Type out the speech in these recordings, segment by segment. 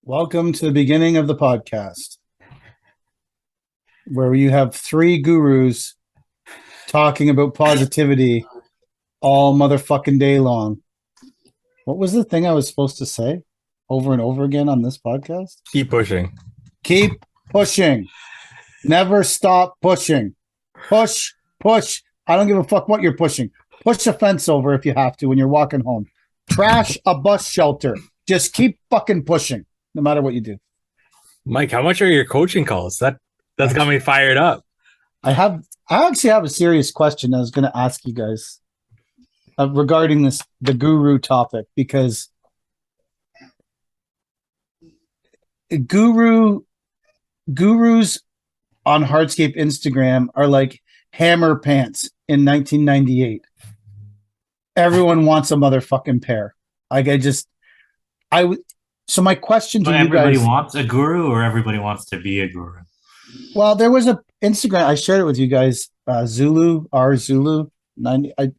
Welcome to the beginning of the podcast, where you have three gurus talking about positivity all motherfucking day long. What was the thing I was supposed to say over and over again on this podcast? Keep pushing. Keep pushing. Never stop pushing. Push, push. I don't give a fuck what you're pushing. Push a fence over if you have to when you're walking home. Trash a bus shelter. Just keep fucking pushing, no matter what you do. Mike, how much are your coaching calls? That's got me fired up. I actually have a serious question I was going to ask you guys regarding the guru topic, because gurus on Hardscape Instagram are like Hammer Pants in 1998. Everyone wants a motherfucking pair. So my question to you everybody guys, wants a guru, or everybody wants to be a guru? well, there was a Instagram, I shared it with you guys, Zulu 90. I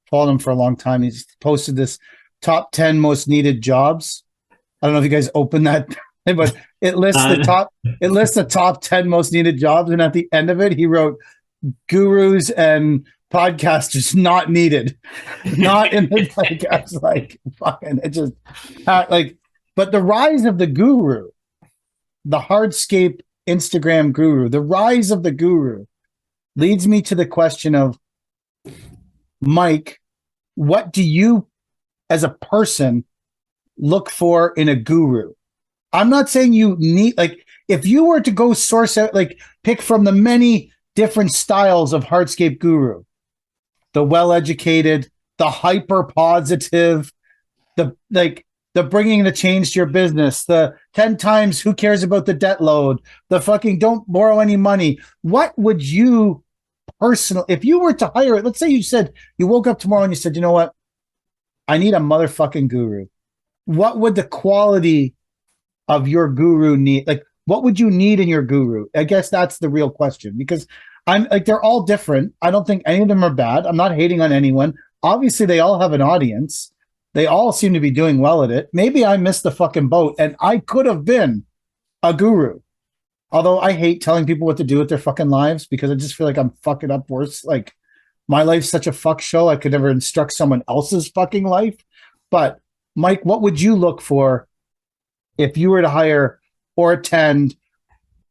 followed him for a long time. He's posted this top 10 most needed jobs. I don't know if you guys opened that, but it lists the top 10 most needed jobs, and at the end of it he wrote gurus and podcasters not needed. Not in the podcast. Like fucking it just but the rise of the guru, the Hardscape Instagram guru, the rise of the guru leads me to the question of, Mike, what do you as a person look for in a guru? I'm not saying you need, like, if you were to go source out, like, pick from the many different styles of Hardscape guru, the well-educated, the hyper positive, the bringing the change to your business, the 10 times who cares about the debt load, the fucking don't borrow any money. What would you if you were to hire it, let's say you said you woke up tomorrow and you said, you know what? I need a motherfucking guru. What would the quality of your guru need? Like, what would you need in your guru? I guess that's the real question, because I'm like, they're all different. I don't think any of them are bad. I'm not hating on anyone. Obviously, they all have an audience. They all seem to be doing well at it. Maybe I missed the fucking boat and I could have been a guru. Although I hate telling people what to do with their fucking lives, because I just feel like I'm fucking up worse. Like, my life's such a fuck show. I could never instruct someone else's fucking life. But Mike, what would you look for if you were to hire or attend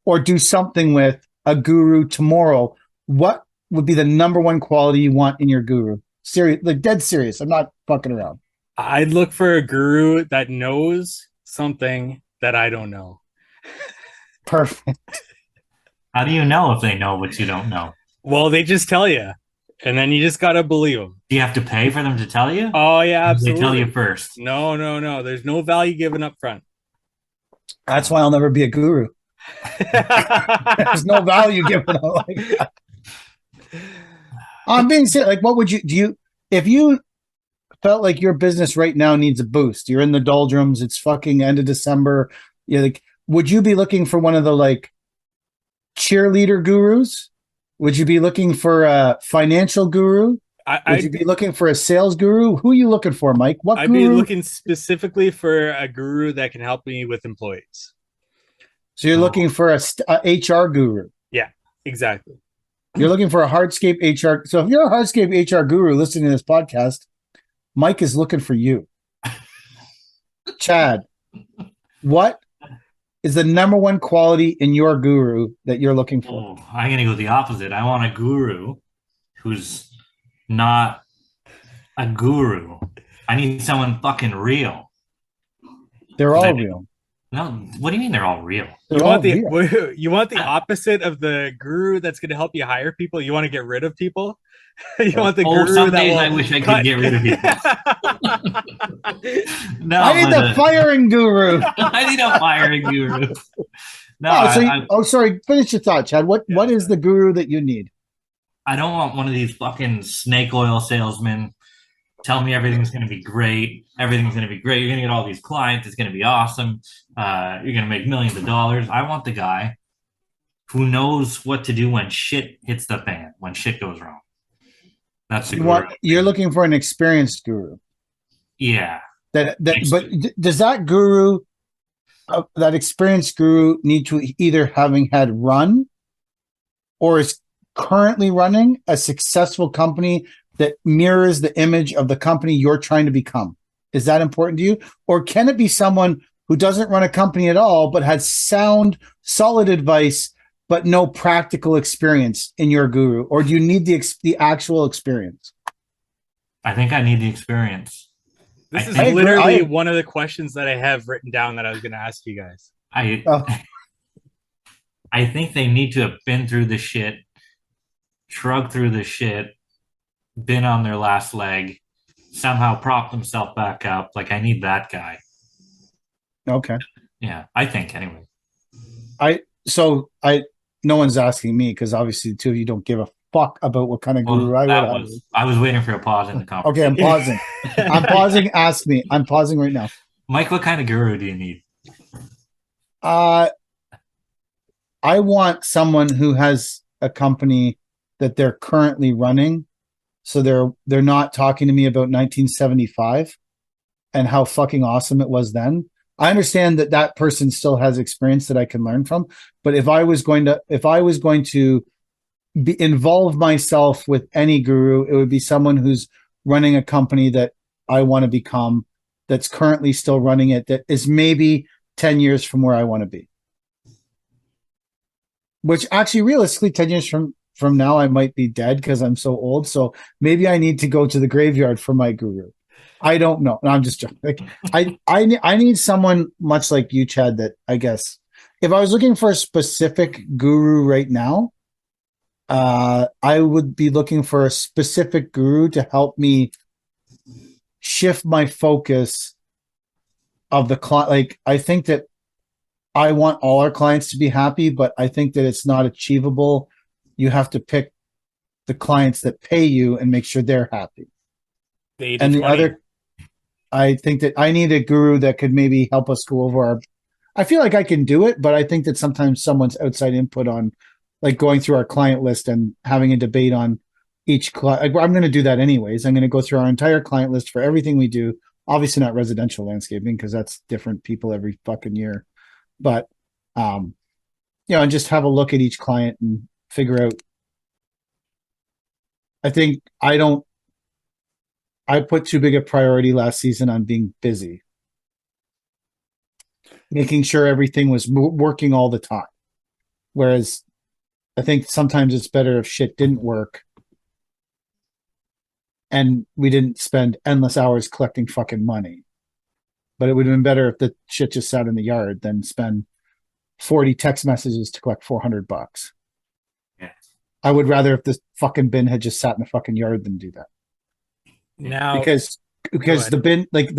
or do something with a guru tomorrow? What would be the number one quality you want in your guru? Serious, like dead serious. I'm not fucking around. I'd look for a guru that knows something that I don't know. Perfect. How do you know if they know what you don't know? Well, they just tell you, and then you just gotta believe them. Do you have to pay for them to tell you? Oh yeah, absolutely. They tell you first. No. There's no value given up front. That's why I'll never be a guru. There's no value given up like that. I'm being serious. Like, what would you if you felt like your business right now needs a boost? You're in the doldrums. It's fucking end of December. You're like, would you be looking for one of the like cheerleader gurus? Would you be looking for a financial guru? Would you be looking for a sales guru? Who are you looking for, Mike? What I'd be looking specifically for a guru that can help me with employees. So you're looking for a HR guru? Yeah, exactly. You're looking for a Hardscape HR. So if you're a Hardscape HR guru listening to this podcast, Mike is looking for you. Chad, what is the number one quality in your guru that you're looking for? Oh, I'm going to go the opposite. I want a guru who's not a guru. I need someone fucking real. They're all real. No, what do you mean they're all real? You want the opposite of the guru that's going to help you hire people? You want to get rid of people? You want the guru some that days I wish I could get rid of people. No, I need the firing guru. I need a firing guru. No, sorry. Finish your thought, Chad. What is the guru that you need? I don't want one of these fucking snake oil salesmen. Tell me everything's going to be great. Everything's going to be great. You're going to get all these clients. It's going to be awesome. You're going to make millions of dollars. I want the guy who knows what to do when shit hits the fan, when shit goes wrong. That's the guru. You're looking for an experienced guru. Yeah. But does that guru that experienced guru need to either having had run or is currently running a successful company that mirrors the image of the company you're trying to become? Is that important to you? Or can it be someone who doesn't run a company at all, but has sound, solid advice, but no practical experience in your guru? Or do you need the actual experience? I think I need the experience. This I is think- literally I- one of the questions that I have written down that I was going to ask you guys. Oh. I think they need to have been through the shit, shrugged through the shit, been on their last leg, somehow propped themselves back up. Like, I need that guy. Okay. Yeah, I think anyway. No one's asking me because obviously the two of you don't give a fuck about what kind of guru Well, I would that have. was I was waiting for a pause in the Okay, conversation. I'm pausing. I'm pausing. Ask me. I'm pausing right now. Mike, what kind of guru do you need? I want someone who has a company that they're currently running, so they're not talking to me about 1975 and how fucking awesome it was then. I understand that that person still has experience that I can learn from, but if I was going to involve myself with any guru, it would be someone who's running a company that I want to become, that's currently still running it, that is maybe 10 years from where I want to be. Which actually, realistically, 10 years from now, I might be dead because I'm so old. So maybe I need to go to the graveyard for my guru. I don't know. No, I'm just joking. Like, I need someone much like you, Chad, that I guess if I was looking for a specific guru right now, I would be looking for a specific guru to help me shift my focus of the client. Like, I think that I want all our clients to be happy, but I think that it's not achievable. You have to pick the clients that pay you and make sure they're happy. And the other, I think that I need a guru that could maybe help us go over our, I feel like I can do it, but I think that sometimes someone's outside input on, like, going through our client list and having a debate on each client. Like, I'm going to do that anyways. I'm going to go through our entire client list for everything we do. Obviously not residential landscaping because that's different people every fucking year. But, and just have a look at each client and figure out. I think I put too big a priority last season on being busy, making sure everything was working all the time. Whereas I think sometimes it's better if shit didn't work and we didn't spend endless hours collecting fucking money. But it would have been better if the shit just sat in the yard than spend 40 text messages to collect $400. Yeah. I would rather if the fucking bin had just sat in the fucking yard than do that. Now, Because the bin, like,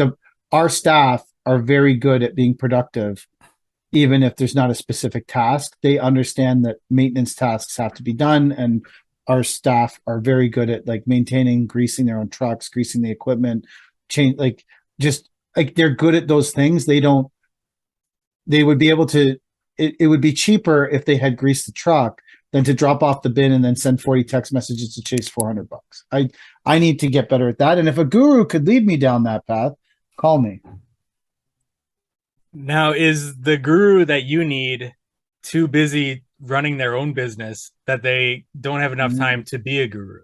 our staff are very good at being productive, even if there's not a specific task. They understand that maintenance tasks have to be done, and our staff are very good at, like, maintaining, greasing their own trucks, greasing the equipment, they're good at those things. They would be able to, it would be cheaper if they had greased the truck than to drop off the bin and then send 40 text messages to chase $400. I need to get better at that. And if a guru could lead me down that path, call me. Now, is the guru that you need too busy running their own business that they don't have enough time to be a guru?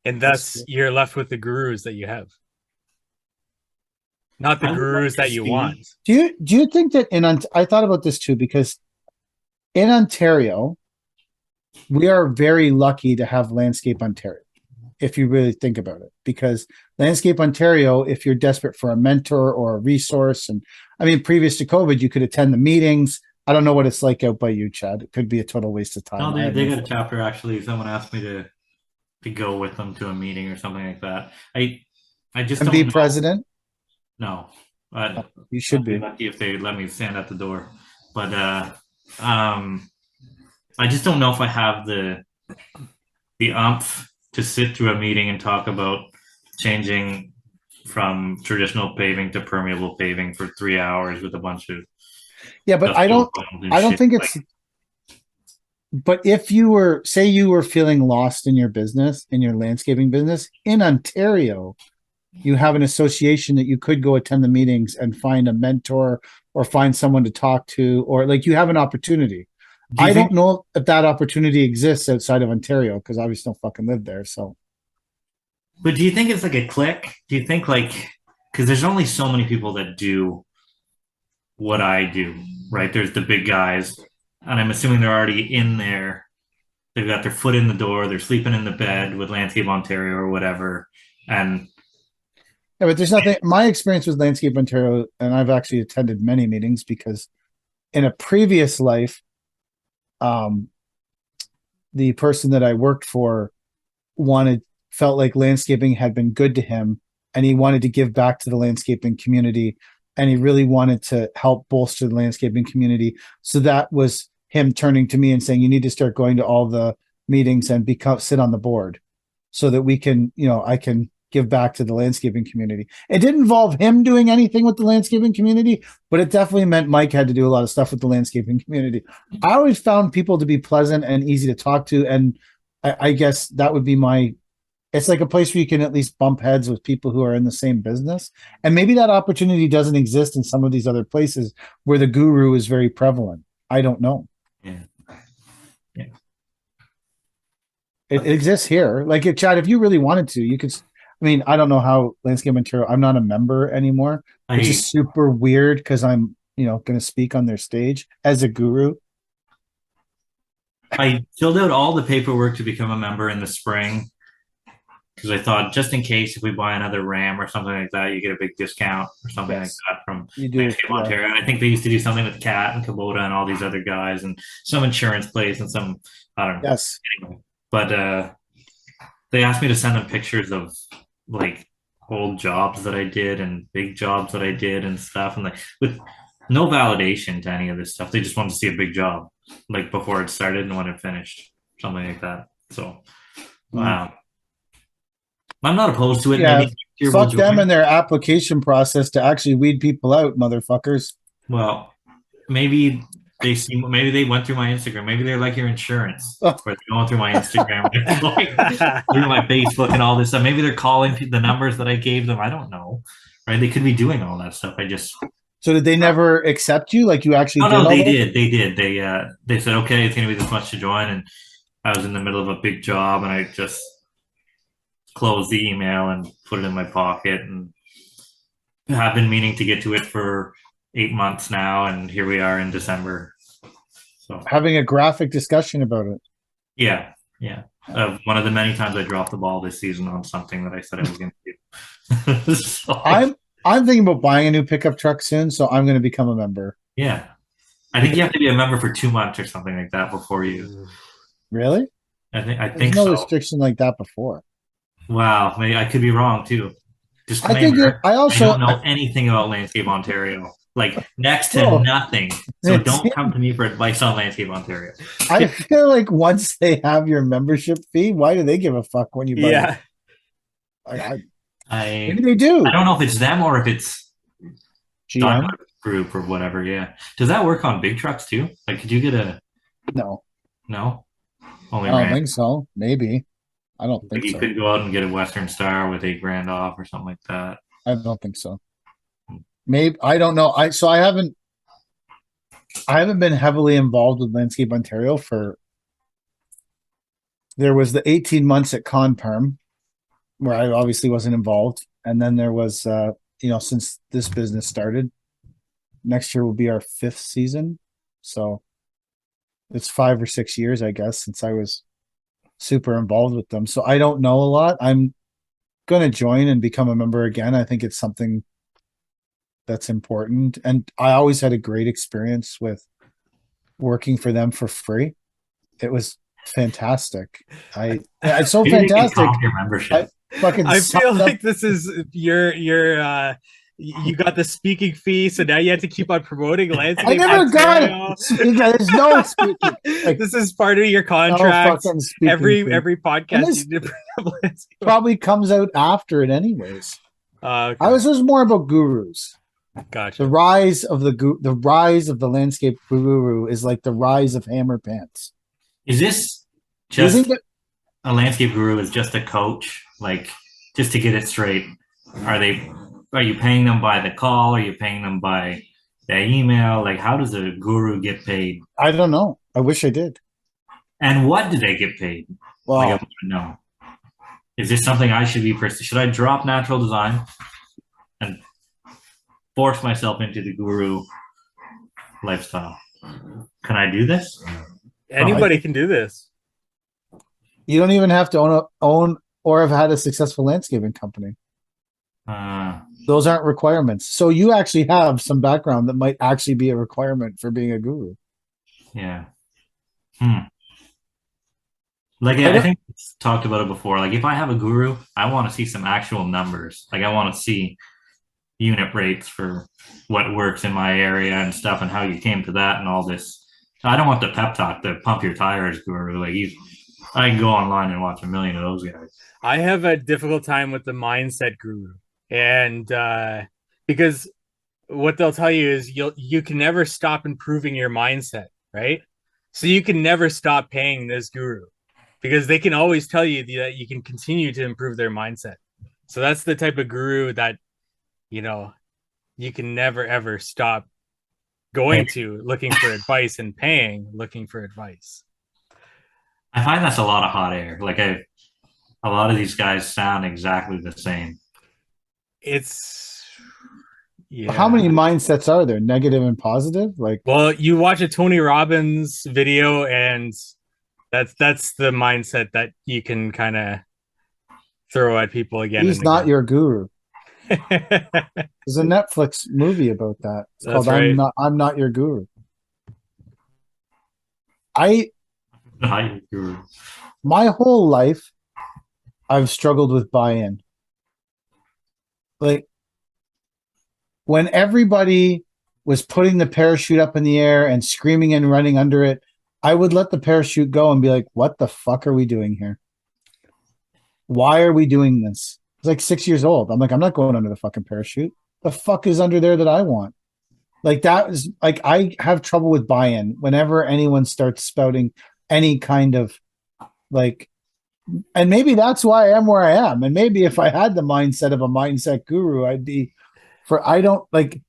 And thus you're left with the gurus that you have. Not the gurus that you want. Do you think that I thought about this too, because in Ontario, we are very lucky to have Landscape Ontario, if you really think about it, because Landscape Ontario, if you're desperate for a mentor or a resource, and I mean, previous to COVID, you could attend the meetings. I don't know what it's like out by you, Chad. It could be a total waste of time. No, they got a chapter, actually. Someone asked me to go with them to a meeting or something like that. I just and don't be know. president. No, You should be lucky if they let me stand at the door. But I just don't know if I have the umph to sit through a meeting and talk about changing from traditional paving to permeable paving for 3 hours with a bunch of but I don't think it's like, but if you were, say you were feeling lost in your business, in your landscaping business in Ontario, you have an association that you could go attend the meetings and find a mentor or find someone to talk to, or like you have an opportunity. I don't know if that opportunity exists outside of Ontario because I obviously don't fucking live there. So, but do you think it's like a clique? Do you think like because there's only so many people that do what I do, right? There's the big guys, and I'm assuming they're already in there. They've got their foot in the door. They're sleeping in the bed with Landscape Ontario or whatever. And yeah, but there's nothing. My experience with Landscape Ontario, and I've actually attended many meetings because in a previous life, the person that I worked for felt like landscaping had been good to him, and he wanted to give back to the landscaping community, and he really wanted to help bolster the landscaping community. So that was him turning to me and saying, you need to start going to all the meetings and sit on the board so that we can, I can give back to the landscaping community. It didn't involve him doing anything with the landscaping community, but it definitely meant Mike had to do a lot of stuff with the landscaping community. I always found people to be pleasant and easy to talk to. And I guess that would be it's like a place where you can at least bump heads with people who are in the same business. And maybe that opportunity doesn't exist in some of these other places where the guru is very prevalent. I don't know. yeah. It exists here. Like, Chad, if you really wanted to, you could. I mean, I don't know how Landscape Ontario. I'm not a member anymore, which is super weird because I'm, going to speak on their stage as a guru. I filled out all the paperwork to become a member in the spring because I thought just in case if we buy another Ram or something like that, you get a big discount or something like that from Landscape Ontario. And I think they used to do something with Cat and Kubota and all these other guys and some insurance place and some, I don't know. Yes. Anyway, but they asked me to send them pictures of like old jobs that I did and big jobs that I did and stuff. And like with no validation to any of this stuff. They just wanted to see a big job like before it started and when it finished, something like that. So, wow. I'm not opposed to it. Yeah, Maybe fuck them and their application process to actually weed people out, motherfuckers. Well, maybe maybe they went through my Instagram. Maybe they're like your insurance, where they're going through my Instagram, through my Facebook and all this stuff. Maybe they're calling the numbers that I gave them. I don't know, right? They could be doing all that stuff. So did they never accept you? Like you actually? No, they did. They did. They said, okay, it's going to be this much to join, and I was in the middle of a big job, and I just closed the email and put it in my pocket, and have been meaning to get to it for 8 months now, and here we are in December. So having a graphic discussion about it. Yeah. One of the many times I dropped the ball this season on something that I said I was going to do. So, I'm thinking about buying a new pickup truck soon, so I'm going to become a member. Yeah, I think you have to be a member for 2 months or something like that before you. Really? There's no restriction like that before. Wow, maybe I could be wrong too. Disclaimer, I don't know anything about Landscape Ontario, like next to nothing. So don't come to me for advice on Landscape Ontario. I feel like once they have your membership fee, why do they give a fuck when you buy it? Maybe they do. I don't know if it's them or if it's GM group or whatever. Yeah, does that work on big trucks too? Like, could you get a no? Only I don't think so. Maybe. I don't think you could go out and get a Western Star with $8,000 off or something like that. I don't think so. Maybe I don't know. I haven't been heavily involved with Landscape Ontario there was the 18 months at Conperm where I obviously wasn't involved. And then there was since this business started, next year will be our 5th season. So it's 5 or 6 years, I guess, since I was super involved with them. So I don't know a lot. I'm going to join and become a member again. I think it's something that's important. And I always had a great experience with working for them for free. It was fantastic. It's so fantastic. Your membership. I feel like this is your you got the speaking fee, so now you have to keep on promoting Landscape. I never got it. There's no speaking. This is part of your contract. Every podcast you did bring up Landscape. Probably comes out after it, anyways. Okay. This was more about gurus. Gotcha. The rise of the landscape guru is like the rise of hammer pants. Is this just a landscape guru is just a coach? Like, just to get it straight, are you paying them by the call? Are you paying them by They email? Like, how does a guru get paid? I don't know. I wish I did. And what do they get paid? Like, I Well, want to know. Is this something I should be pursuing? Should I drop natural design and force myself into the guru lifestyle? Can I do this? Anybody can do this. you don't even have to own or have had a successful landscaping company. Those aren't requirements. So you actually have some background that might actually be a requirement for being a guru. Yeah. Like, I think it's talked about it before. Like, if I have a guru, I want to see some actual numbers. Like, I want to see unit rates for what works in my area and stuff, and how you came to that and all this. I don't want the pep talk, the pump your tires guru. Like, I can go online and watch a million of those guys. I have a difficult time with the mindset guru, and because what they'll tell you is you can never stop improving your mindset, right? So you can never stop paying this guru because they can always tell you that you can continue to improve their mindset. So that's the type of guru that, you know, you can never ever stop going to, looking for advice and paying, looking for advice. I find that's a lot of hot air. Like, a lot of these guys sound exactly the same. It's yeah. How many mindsets are there? Negative and positive? Like, Well, you watch a Tony Robbins video, and that's the mindset that you can kind of throw at people again. he's and not again. your guru. There's a Netflix movie about that. It's That's called right. I'm not your guru. I Not your guru. my whole life I've struggled with buy-in. Like when everybody was putting the parachute up in the air and screaming and running under it, I would let the parachute go and be like, what the fuck are we doing here? Why are we doing this? It's like 6 years old. I'm like, I'm not going under the fucking parachute. The fuck is under there that I want? Like that is like I have trouble with buy-in whenever anyone starts spouting any kind of like, and maybe that's why I am where I am. And maybe if I had the mindset of a mindset guru, I'd be for I don't like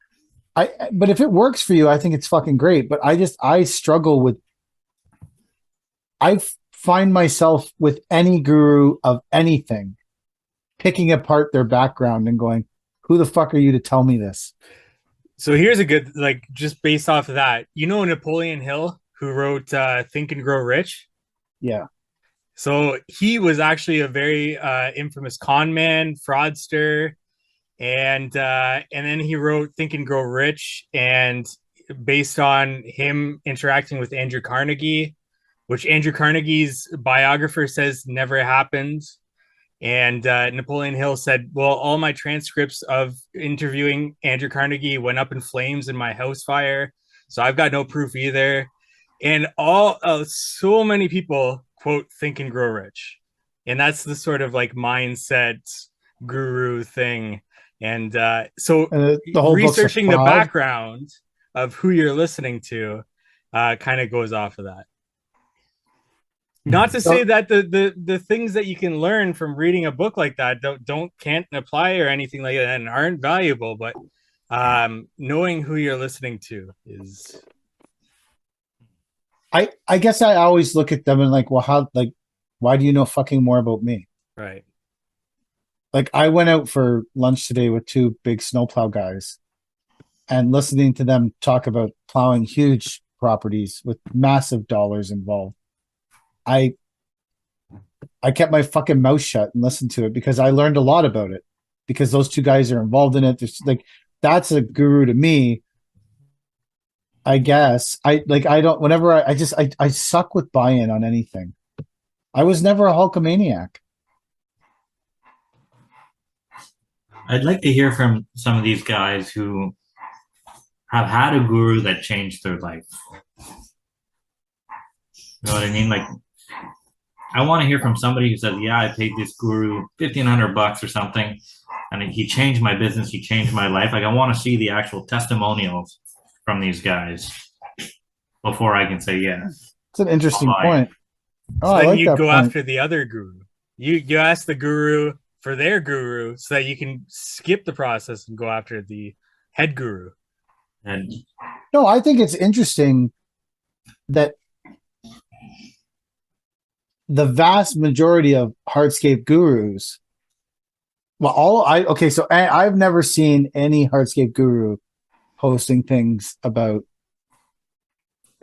but if it works for you, I think it's fucking great. But I struggle with I find myself with any guru of anything picking apart their background and going, who the fuck are you to tell me this? So here's a good, like, just based off of that, you know, Napoleon Hill, who wrote Think and Grow Rich. Yeah. So he was actually a very infamous con man, fraudster, and then he wrote Think and Grow Rich, and based on him interacting with Andrew Carnegie, which Andrew Carnegie's biographer says never happened. And Napoleon Hill said, well, all my transcripts of interviewing Andrew Carnegie went up in flames in my house fire. So I've got no proof either. And so many people quote Think and Grow Rich. And that's the sort of like mindset guru thing. And so the whole researching the background of who you're listening to kind of goes off of that. Not to say that the things that you can learn from reading a book like that can't apply or anything like that and aren't valuable, but knowing who you're listening to is. I guess I always look at them and like, well, why do you know fucking more about me? Right. Like I went out for lunch today with two big snowplow guys and listening to them talk about plowing huge properties with massive dollars involved. I kept my fucking mouth shut and listened to it because I learned a lot about it because those two guys are involved in it. There's like, that's a guru to me. I guess I suck with buy-in on anything. I was never a Hulkamaniac. I'd like to hear from some of these guys who have had a guru that changed their life. You know what I mean? Like, I want to hear from somebody who says, yeah, I paid this guru $1,500 or something, and he changed my business, he changed my life. Like, I want to see the actual testimonials from these guys before I can say, yeah. It's an interesting point. So then you go after the other guru. You ask the guru for their guru so that you can skip the process and go after the head guru. And No, I think it's interesting that the vast majority of hardscape gurus, well, so I've never seen any hardscape guru posting things about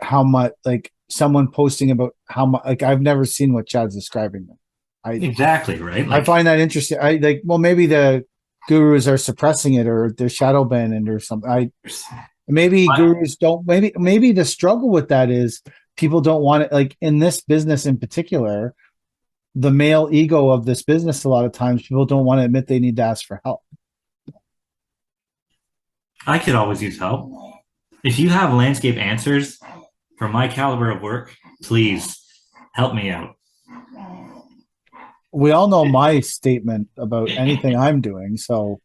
how much, like someone posting about how much, like I've never seen what Chad's describing them. exactly, right? I Like, find that interesting. I like, well, maybe the gurus are suppressing it or they're shadow banned or something. Maybe gurus don't, maybe the struggle with that is people don't want it. Like in this business in particular, the male ego of this business, a lot of times people don't want to admit they need to ask for help. I could always use help. If you have landscape answers for my caliber of work, please help me out. We all know my statement about anything I'm doing. So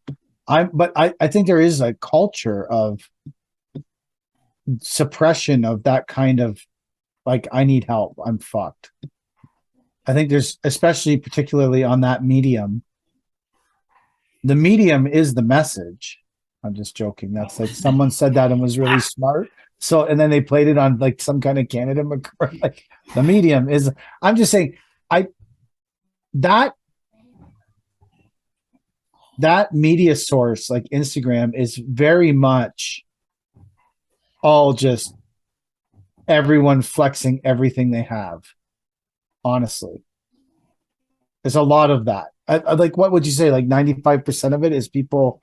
but I think there is a culture of suppression of that kind of, like, I need help, I'm fucked. I think there's, especially particularly on that medium, the medium is the message. I'm just joking. That's like someone said that and was really smart. So, and then they played it on like some kind of Canada McCord. Like the medium is, I'm just saying, I, that, that media source like Instagram is very much all just everyone flexing everything they have. Honestly, there's a lot of that. Like, what would you say? Like 95% of it is people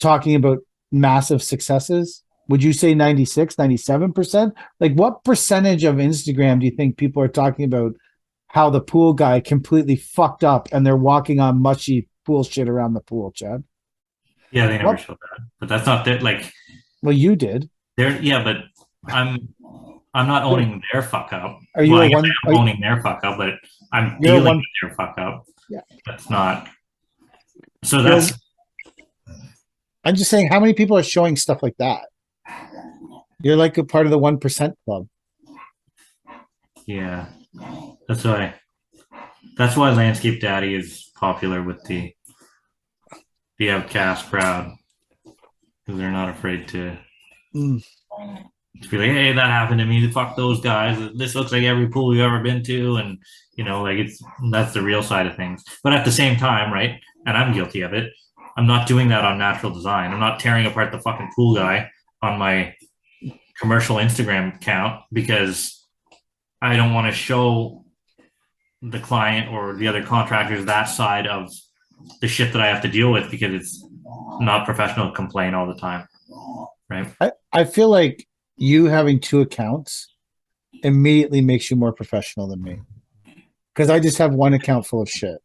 talking about massive successes. Would you say 96, 97%? Like, what percentage of Instagram do you think people are talking about how the pool guy completely fucked up and they're walking on mushy pool shit around the pool, Chad? Yeah, they never What? show that, but that's not that. Like, Well, you did. they're yeah, but I'm not owning their fuck up. Are you Well, a I guess one? I am owning their fuck up, but I'm You're a dealing one. with their fuck up. Yeah. That's not. So You're, that's I'm just saying, how many people are showing stuff like that? You're like a part of the 1% club. yeah. That's why. That's why Landscape Daddy is popular with the outcast crowd because they're not afraid Mm. to be like, hey, that happened to me. Fuck those guys. This looks like every pool we've ever been to, and like that's the real side of things. But at the same time, right? And I'm guilty of it. I'm not doing that on natural design. I'm not tearing apart the fucking pool guy on my commercial Instagram account because I don't want to show the client or the other contractors that side of the shit that I have to deal with because it's not professional to complain all the time. Right. I feel like you having two accounts immediately makes you more professional than me. Because I just have one account full of shit.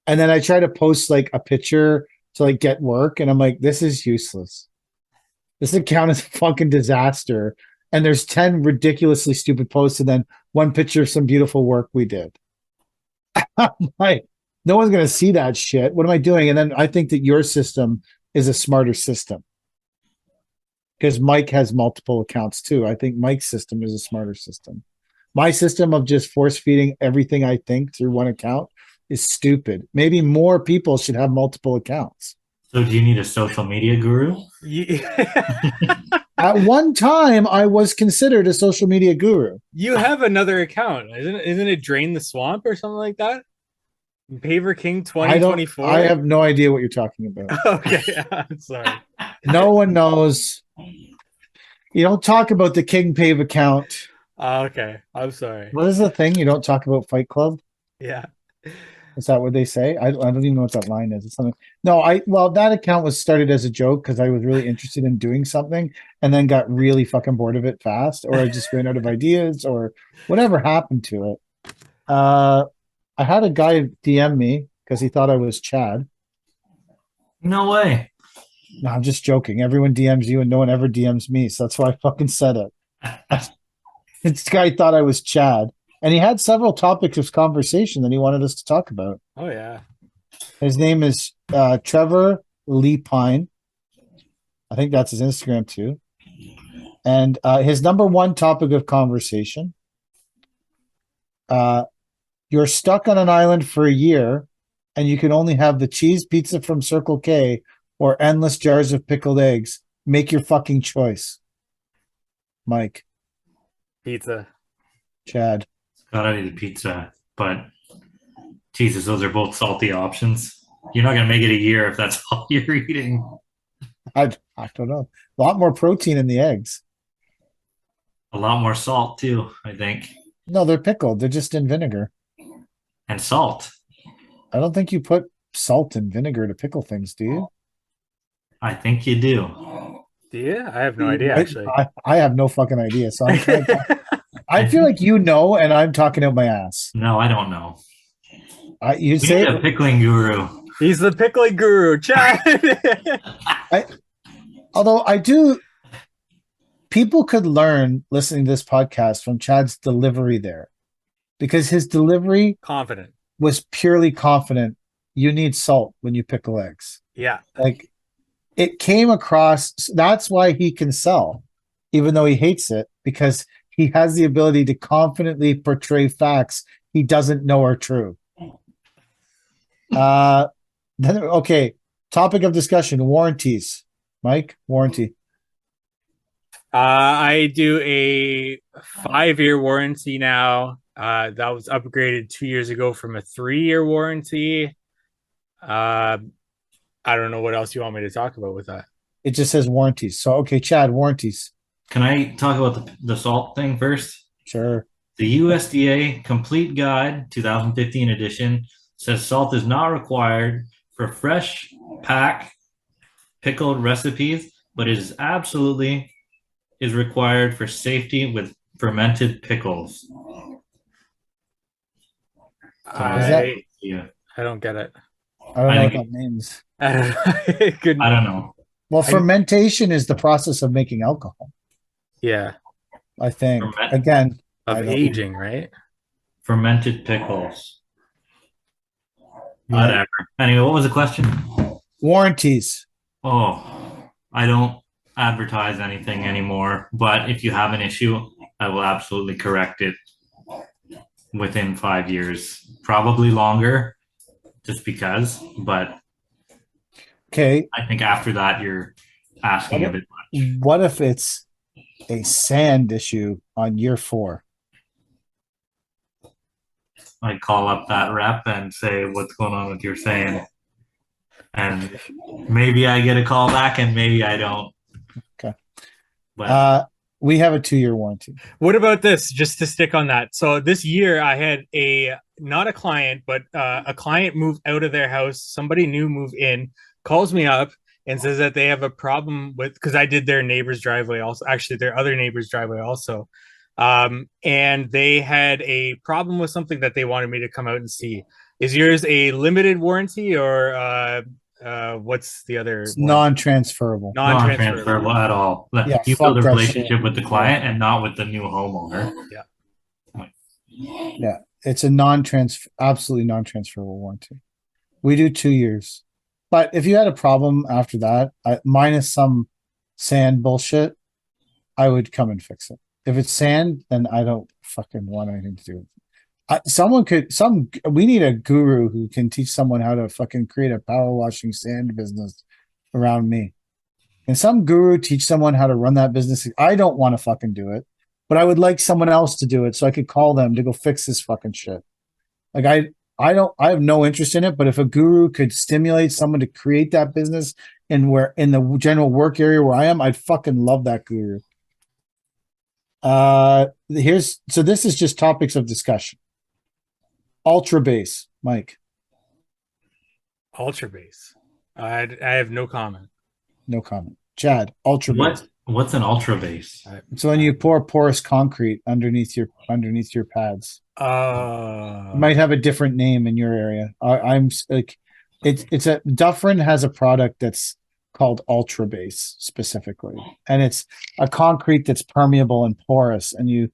And then I try to post like a picture to like get work, and I'm like, this is useless. This account is a fucking disaster. And there's 10 ridiculously stupid posts, and then one picture of some beautiful work we did. I'm like, no one's gonna see that shit. What am I doing? And then I think that your system is a smarter system. Because Mike has multiple accounts too. I think Mike's system is a smarter system. My system of just force feeding everything I think through one account is stupid. Maybe more people should have multiple accounts. So do you need a social media guru? At one time, I was considered a social media guru. You have another account, isn't it Drain the Swamp or something like that? Paver King 2024. I have no idea what you're talking about. Okay, I'm sorry. No one knows. You don't talk about the King Pave account. Okay, I'm sorry. What is the thing? You don't talk about Fight Club? Yeah. Is that what they say? I don't even know what that line is. It's something. No, well, that account was started as a joke because I was really interested in doing something and then got really fucking bored of it fast, or I just ran out of ideas, or whatever happened to it. I had a guy DM me because he thought I was Chad. No way. No, I'm just joking. Everyone DMs you and no one ever DMs me. So that's why I fucking said it. This guy thought I was Chad. And he had several topics of conversation that he wanted us to talk about. Oh, yeah. His name is Trevor Lee Pine. I think that's his Instagram too. And his number one topic of conversation, you're stuck on an island for a year and you can only have the cheese pizza from Circle K or endless jars of pickled eggs? Make your fucking choice. Mike, Pizza. Chad. Gotta eat a pizza, but Jesus, those are both salty options. You're not gonna make it a year if that's all you're eating. I don't know. A lot more protein in the eggs. A lot more salt too, I think, No, they're pickled. They're just in vinegar. and salt. I don't think you put salt and vinegar to pickle things, do you? I think you do. Do you? I have no idea, actually. I have no fucking idea. So I'm trying I feel like you know, and I'm talking out my ass. No, I don't know. You We say need a pickling guru. He's the pickling guru, Chad. although I do, people could learn listening to this podcast from Chad's delivery there, because his delivery Confident. was purely confident. You need salt when you pickle eggs. Yeah. Like it came across. That's why he can sell, even though he hates it, because he has the ability to confidently portray facts he doesn't know are true. Then okay, topic of discussion: warranties. Mike, warranty. I do a 5-year warranty now. That was upgraded 2 years ago from a 3-year warranty. I don't know what else you want me to talk about with that. It just says warranties. So okay, Chad, warranties. Can I talk about the salt thing first? Sure. The USDA Complete Guide 2015 edition says salt is not required for fresh pack pickled recipes, but it is absolutely is required for safety with fermented pickles. I Yeah, don't get it. I don't I know what think that means. I don't know. I don't know. Well, fermentation is the process of making alcohol, Yeah. I think. Ferment- Again, Of I don't- aging, right? Fermented pickles. Yeah. Whatever. Anyway, what was the question? Warranties. Oh, I don't advertise anything anymore, but if you have an issue, I will absolutely correct it within 5 years, probably longer, just because. But Okay. I think after that, you're asking a bit much. What if it's a sand issue on year 4? I call up that rep and say, "What's going on with your sand?" And maybe I get a call back, and maybe I don't. Okay. But We have a 2-year warranty. What about this? Just to stick on that. So this year I had not a client, but a client move out of their house. Somebody new move in, calls me up and says that they have a problem with, because I did their neighbor's driveway also, actually their other neighbor's driveway also. And they had a problem with something that they wanted me to come out and see. Is yours a limited warranty, or what's the other It's one? non-transferable. non-transferable at all. Yeah, You fuck build a that relationship shit. with the client and not with the new homeowner. Yeah. It's a absolutely non-transferable warranty. We do 2 years. But if you had a problem after that, minus some sand bullshit, I would come and fix it. If it's sand, then I don't fucking want anything to do with it. We need a guru who can teach someone how to fucking create a power washing sand business around me. Can some guru teach someone how to run that business? I don't want to fucking do it, but I would like someone else to do it so I could call them to go fix this fucking shit. Like I have no interest in it, but if a guru could stimulate someone to create that business in the general work area where I am, I'd fucking love that guru. So this is just topics of discussion. Ultra base, Mike. Ultra base. I have no comment. No comment. Chad, ultra base. What's an ultra base? So when you pour porous concrete underneath your pads. You might have a different name in your area. I'm like, Dufferin has a product that's called Ultra Base specifically, and it's a concrete that's permeable and porous. And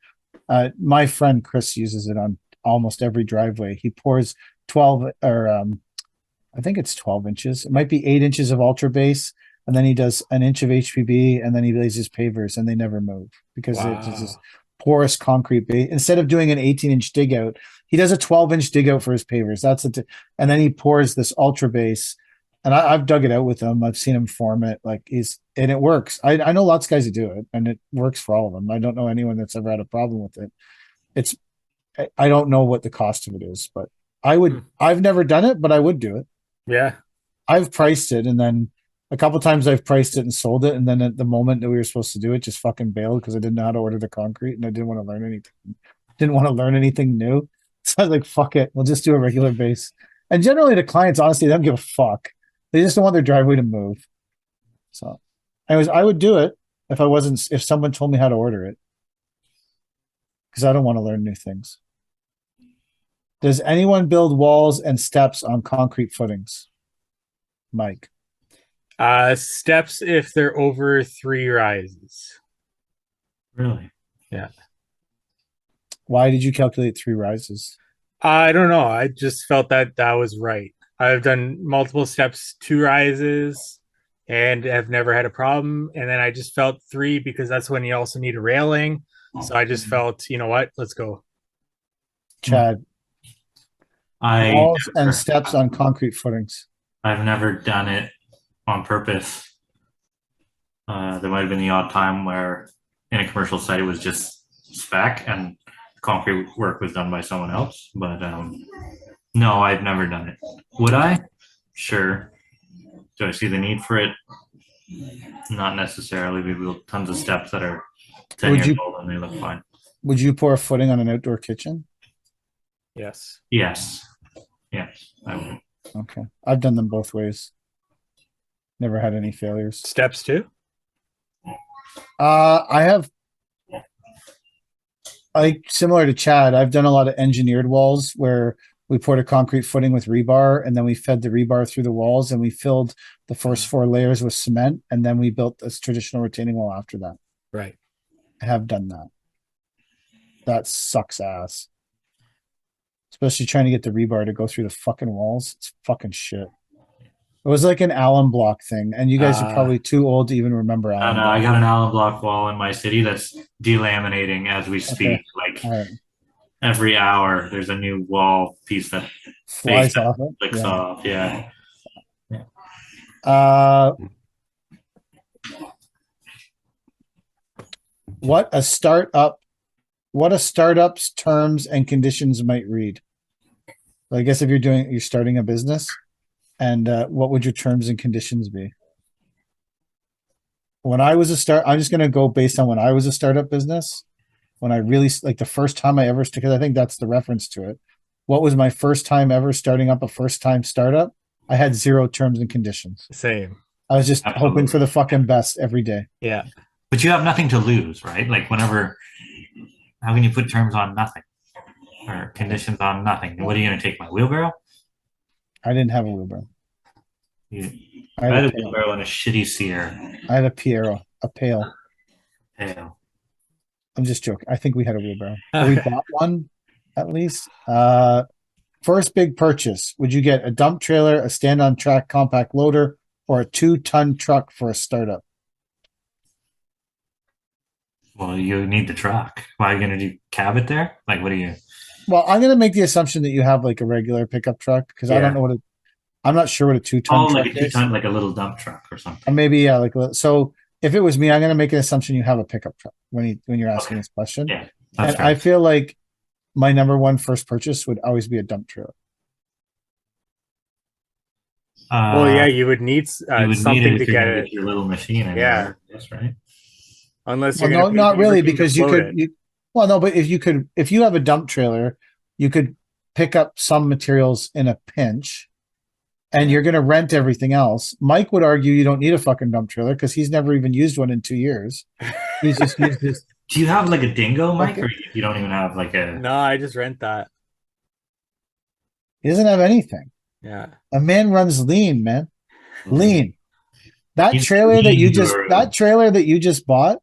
my friend Chris uses it on almost every driveway. He pours 12 or I think it's 12 inches. It might be 8 inches of Ultra Base, and then he does an inch of HPB, and then he lays his pavers, and they never move because it's this porous concrete base. Instead of doing an 18-inch dig out, he does a 12-inch dig out for his pavers. And then he pours this Ultra Base, and I've dug it out with him. I've seen him form it. Like and it works. I know lots of guys that do it, and it works for all of them. I don't know anyone that's ever had a problem with it. It's I don't know what the cost of it is, but I've never done it, but I would do it. Yeah. I've priced it, and then a couple times I've priced it and sold it, and then at the moment that we were supposed to do it, just fucking bailed because I didn't know how to order the concrete, and I didn't want to learn anything. Didn't want to learn anything new, so I was like, "Fuck it, we'll just do a regular base." And generally, the clients honestly they don't give a fuck. They just don't want their driveway to move. So, anyways, I would do it if someone told me how to order it, because I don't want to learn new things. Does anyone build walls and steps on concrete footings? Mike. Steps if they're over 3 rises. Really? Yeah. Why did you calculate 3 rises? I don't know. I just felt that was right. I've done multiple steps, 2 rises, and have never had a problem. And then I just felt 3 because that's when you also need a railing. So I just felt, you know what? Let's go. Chad. Walls and steps on concrete footings. I've never done it on purpose. There might have been the odd time where in a commercial site it was just spec and concrete work was done by someone else. But no, I've never done it. Would I? Sure. Do I see the need for it? Not necessarily. We built tons of steps that are 10 years old and they look fine. Would you pour a footing on an outdoor kitchen? Yes. Yes. Yes, I would. Okay. I've done them both ways. Never had any failures. Steps too? I have, like, similar to Chad, I've done a lot of engineered walls where we poured a concrete footing with rebar, and then we fed the rebar through the walls, and we filled the first 4 layers with cement, and then we built this traditional retaining wall after that. Right. I have done that. That sucks ass. Especially trying to get the rebar to go through the fucking walls. It's fucking shit. It was like an Allen block thing, and you guys are probably too old to even remember Allen block. I got an Allen block wall in my city that's delaminating as we speak. Okay. Like every hour, there's a new wall piece that flies off it. Flicks off. Yeah. What a startup's terms and conditions might read. I guess if you're starting a business, and what would your terms and conditions be? When I was I'm just going to go based on when I was a startup business. When I really, like, the first time I ever, because I think that's the reference to it. What was my first time ever starting up a first time startup? I had 0 terms and conditions. Same. I was just hoping for the fucking best every day. Yeah. But you have nothing to lose, right? Like how can you put terms on nothing or conditions on nothing? What are you going to take, my wheelbarrow? I didn't have a wheelbarrow. I had a wheelbarrow and a shitty sear. I had a pail. Pail. I'm just joking. I think we had a wheelbarrow. We bought one, at least. First big purchase. Would you get a dump trailer, a stand-on track compact loader, or a 2-ton truck for a startup? Well, you need the truck. Why are you going to do cab it there? Like, what are you? Well, I'm going to make the assumption that you have like a regular pickup truck, because I don't know I'm not sure what a 2-ton truck like a 2-ton, like a little dump truck or something. Or maybe, yeah, so if it was me, I'm going to make an assumption you have a pickup truck when you're asking this question. Yeah, and fair. I feel like my number one first purchase would always be a dump trailer. Well, yeah, you would need something to get it. Your little machine. Yeah, that's right. Unless not really, because but if you have a dump trailer, you could pick up some materials in a pinch, and you're going to rent everything else. Mike would argue you don't need a fucking dump trailer because he's never even used one in 2 years. He's just used this. Do you have like a dingo, Mike, or you don't even have like a? No, I just rent that. He doesn't have anything. Yeah, a man runs lean, man. Lean. That trailer that you just bought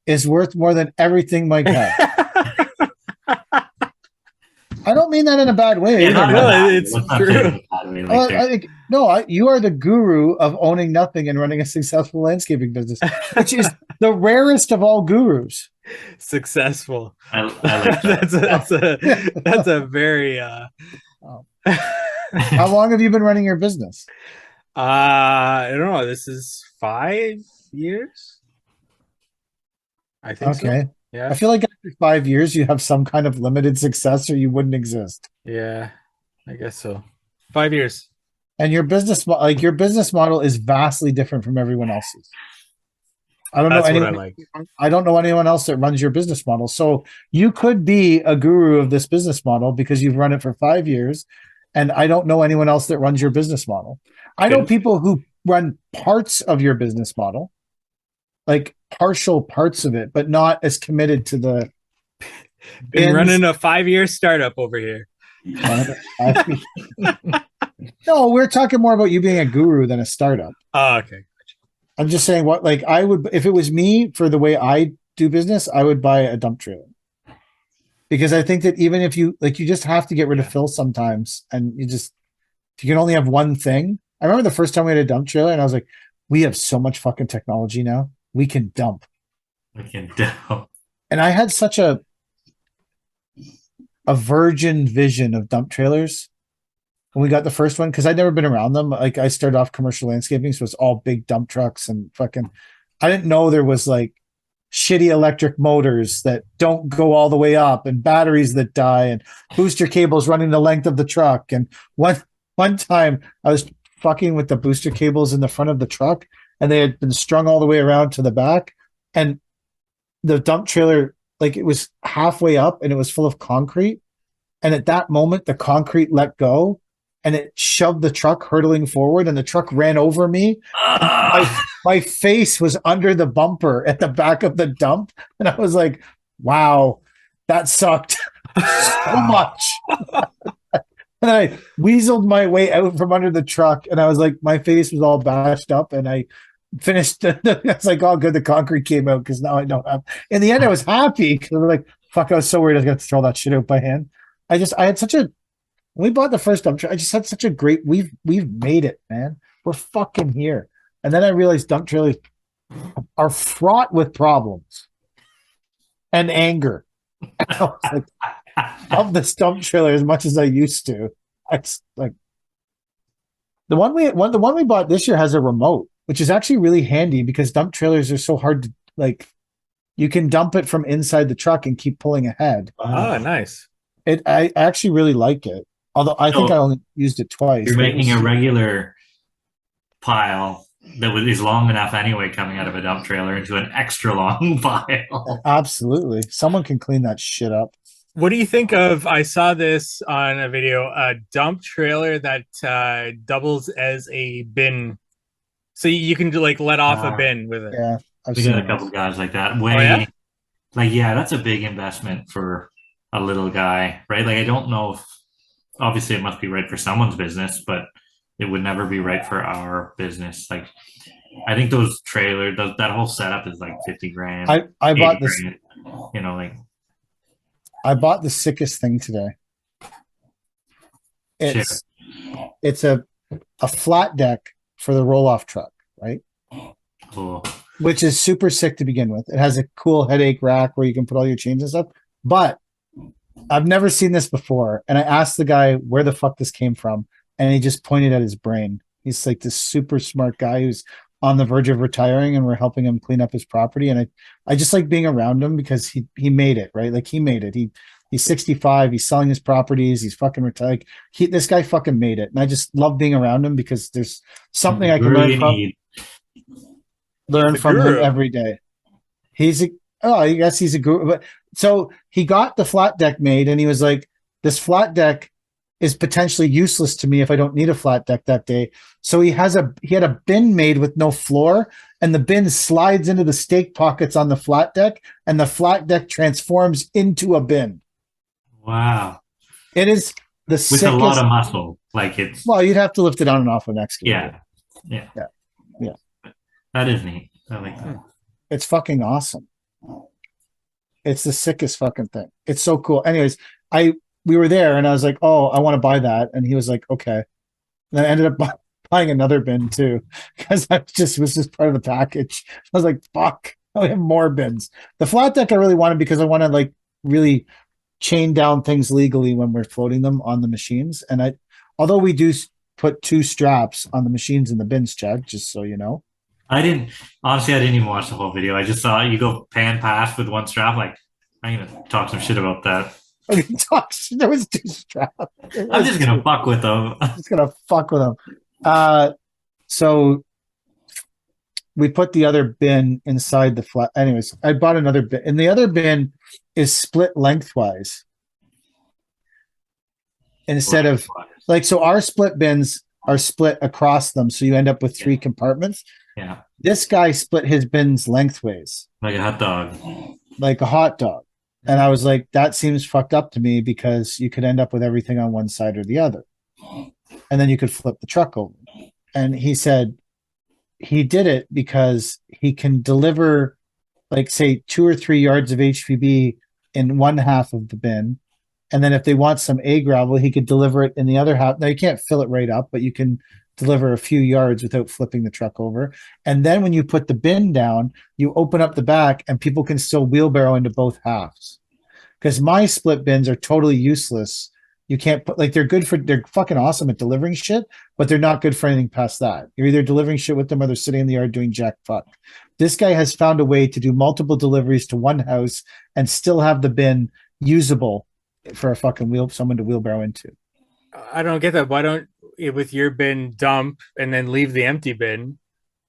is worth more than everything Mike has. I don't mean that in a bad way. It's true. You are the guru of owning nothing and running a successful landscaping business, which is the rarest of all gurus. Successful. I like that. That's a very How long have you been running your business? I don't know. This is 5 years. I think so. Okay. I Yeah. feel like after 5 years, you have some kind of limited success or you wouldn't exist. Yeah. I guess so. 5 years. And your business model is vastly different from everyone else's. I don't know That's what I anyone. like. I don't know anyone else that runs your business model. So you could be a guru of this business model because you've run it for 5 years, and I don't know anyone else that runs your business model. I know Been, people who run parts of your business model, like partial parts of it, but not as committed to the been bins. running a 5 year startup over here. No, we're talking more about you being a guru than a startup. Oh, okay. I'm just saying what like I would if it was me for the way I do business, I would buy a dump trailer. Because I think that even if you like you just have to get rid of Yeah. fill sometimes and you just if you can only have one thing. I remember the first time we had a dump trailer and I was like, we have so much fucking technology now. We can dump. I can tell. And I had such a virgin vision of dump trailers when we got the first one because I'd never been around them. Like I started off commercial landscaping, so it's all big dump trucks and fucking. I didn't know there was like shitty electric motors that don't go all the way up and batteries that die and booster cables running the length of the truck. And one time I was fucking with the booster cables in the front of the truck and they had been strung all the way around to the back and the dump trailer like it was halfway up and it was full of concrete and at that moment the concrete let go and it shoved the truck hurtling forward and the truck ran over me. My face was under the bumper at the back of the dump. And I was like, wow, that sucked so much. And I weaseled my way out from under the truck. And I was like, my face was all bashed up. And I finished. I was like, oh, good. The concrete came out because now I don't have. In the end, I was happy because I was like, fuck, I was so worried I was going to throw that shit out by hand. I had such a, when we bought the first dump truck, I just had such a great, we've made it, man. We're fucking here. And then I realized dump trailers are fraught with problems and anger. I was like, I love this dump trailer as much as I used to. It's like the one we bought this year has a remote, which is actually really handy because dump trailers are so hard to like. You can dump it from inside the truck and keep pulling ahead. Oh, nice. I actually really like it. Although I think I only used it twice. You're making a regular pile that is long enough anyway coming out of a dump trailer into an extra long pile. Absolutely. Someone can clean that shit up. What do you think of? I saw this on a video, a dump trailer that doubles as a bin. So you can like let off a bin with it. Yeah. I've We seen got a it. couple guys like that. yeah? Yeah, that's a big investment for a little guy, right? Like, I don't know if obviously it must be right for someone's business, but it would never be right for our business. Like, I think those trailers, that whole setup is like 50 grand. I bought this. Grand, you know, like I bought the sickest thing today. It's a flat deck for the roll off truck, right? cool. Which is super sick to begin with. It has a cool headache rack where you can put all your chains and stuff. But I've never seen this before. And I asked the guy where the fuck this came from. And he just pointed at his brain. He's like this super smart guy who's on the verge of retiring and we're helping him clean up his property. And I just like being around him because he made it, right? Like he made it. He's 65. He's selling his properties. He's fucking retired. This guy fucking made it. And I just love being around him because there's something I can learn from him every day. I guess he's a guru. But so he got the flat deck made and he was like, this flat deck is potentially useless to me if I don't need a flat deck that day. So he had a bin made with no floor and the bin slides into the stake pockets on the flat deck and the flat deck transforms into a bin. Wow. It is the with sickest, a lot of muscle. Like it's you'd have to lift it on and off an excavator. Yeah. Yeah. That is neat. I like that. It's fucking awesome. It's the sickest fucking thing. It's so cool. Anyways, we were there and I was like, oh, I want to buy that. And he was like, okay. And I ended up buying another bin too, because was just part of the package. I was like, fuck, I have more bins. The flat deck I really wanted because I want to like really chain down things legally when we're floating them on the machines. And Although we do put 2 straps on the machines in the bins, Chad, just so you know. I didn't honestly. I didn't even watch the whole video. I just saw you go pan pass with one strap. Like I'm gonna talk some shit about that. Okay, there was 2 straps. I'm just gonna fuck with them. Just gonna fuck with them. So we put the other bin inside the flat. Anyways, I bought another bin, and the other bin is split lengthwise instead of like, so our split bins are split across them, so you end up with 3 compartments. Yeah, This guy split his bins lengthways, like a hot dog. like a hot dog. And I was like, that seems fucked up to me because you could end up with everything on one side or the other. And then you could flip the truck over. And he said he did it because he can deliver, like, say, 2 or 3 yards of HPB in one half of the bin. And then if they want some A gravel, he could deliver it in the other half. Now, you can't fill it right up, but you can deliver a few yards without flipping the truck over. And then when you put the bin down, you open up the back and people can still wheelbarrow into both halves. Because my split bins are totally useless. You can't put, like, they're fucking awesome at delivering shit, but they're not good for anything past that. You're either delivering shit with them or they're sitting in the yard doing jack fuck. This guy has found a way to do multiple deliveries to one house and still have the bin usable for a fucking someone to wheelbarrow into. I don't get that. Why don't with your bin dump and then leave the empty bin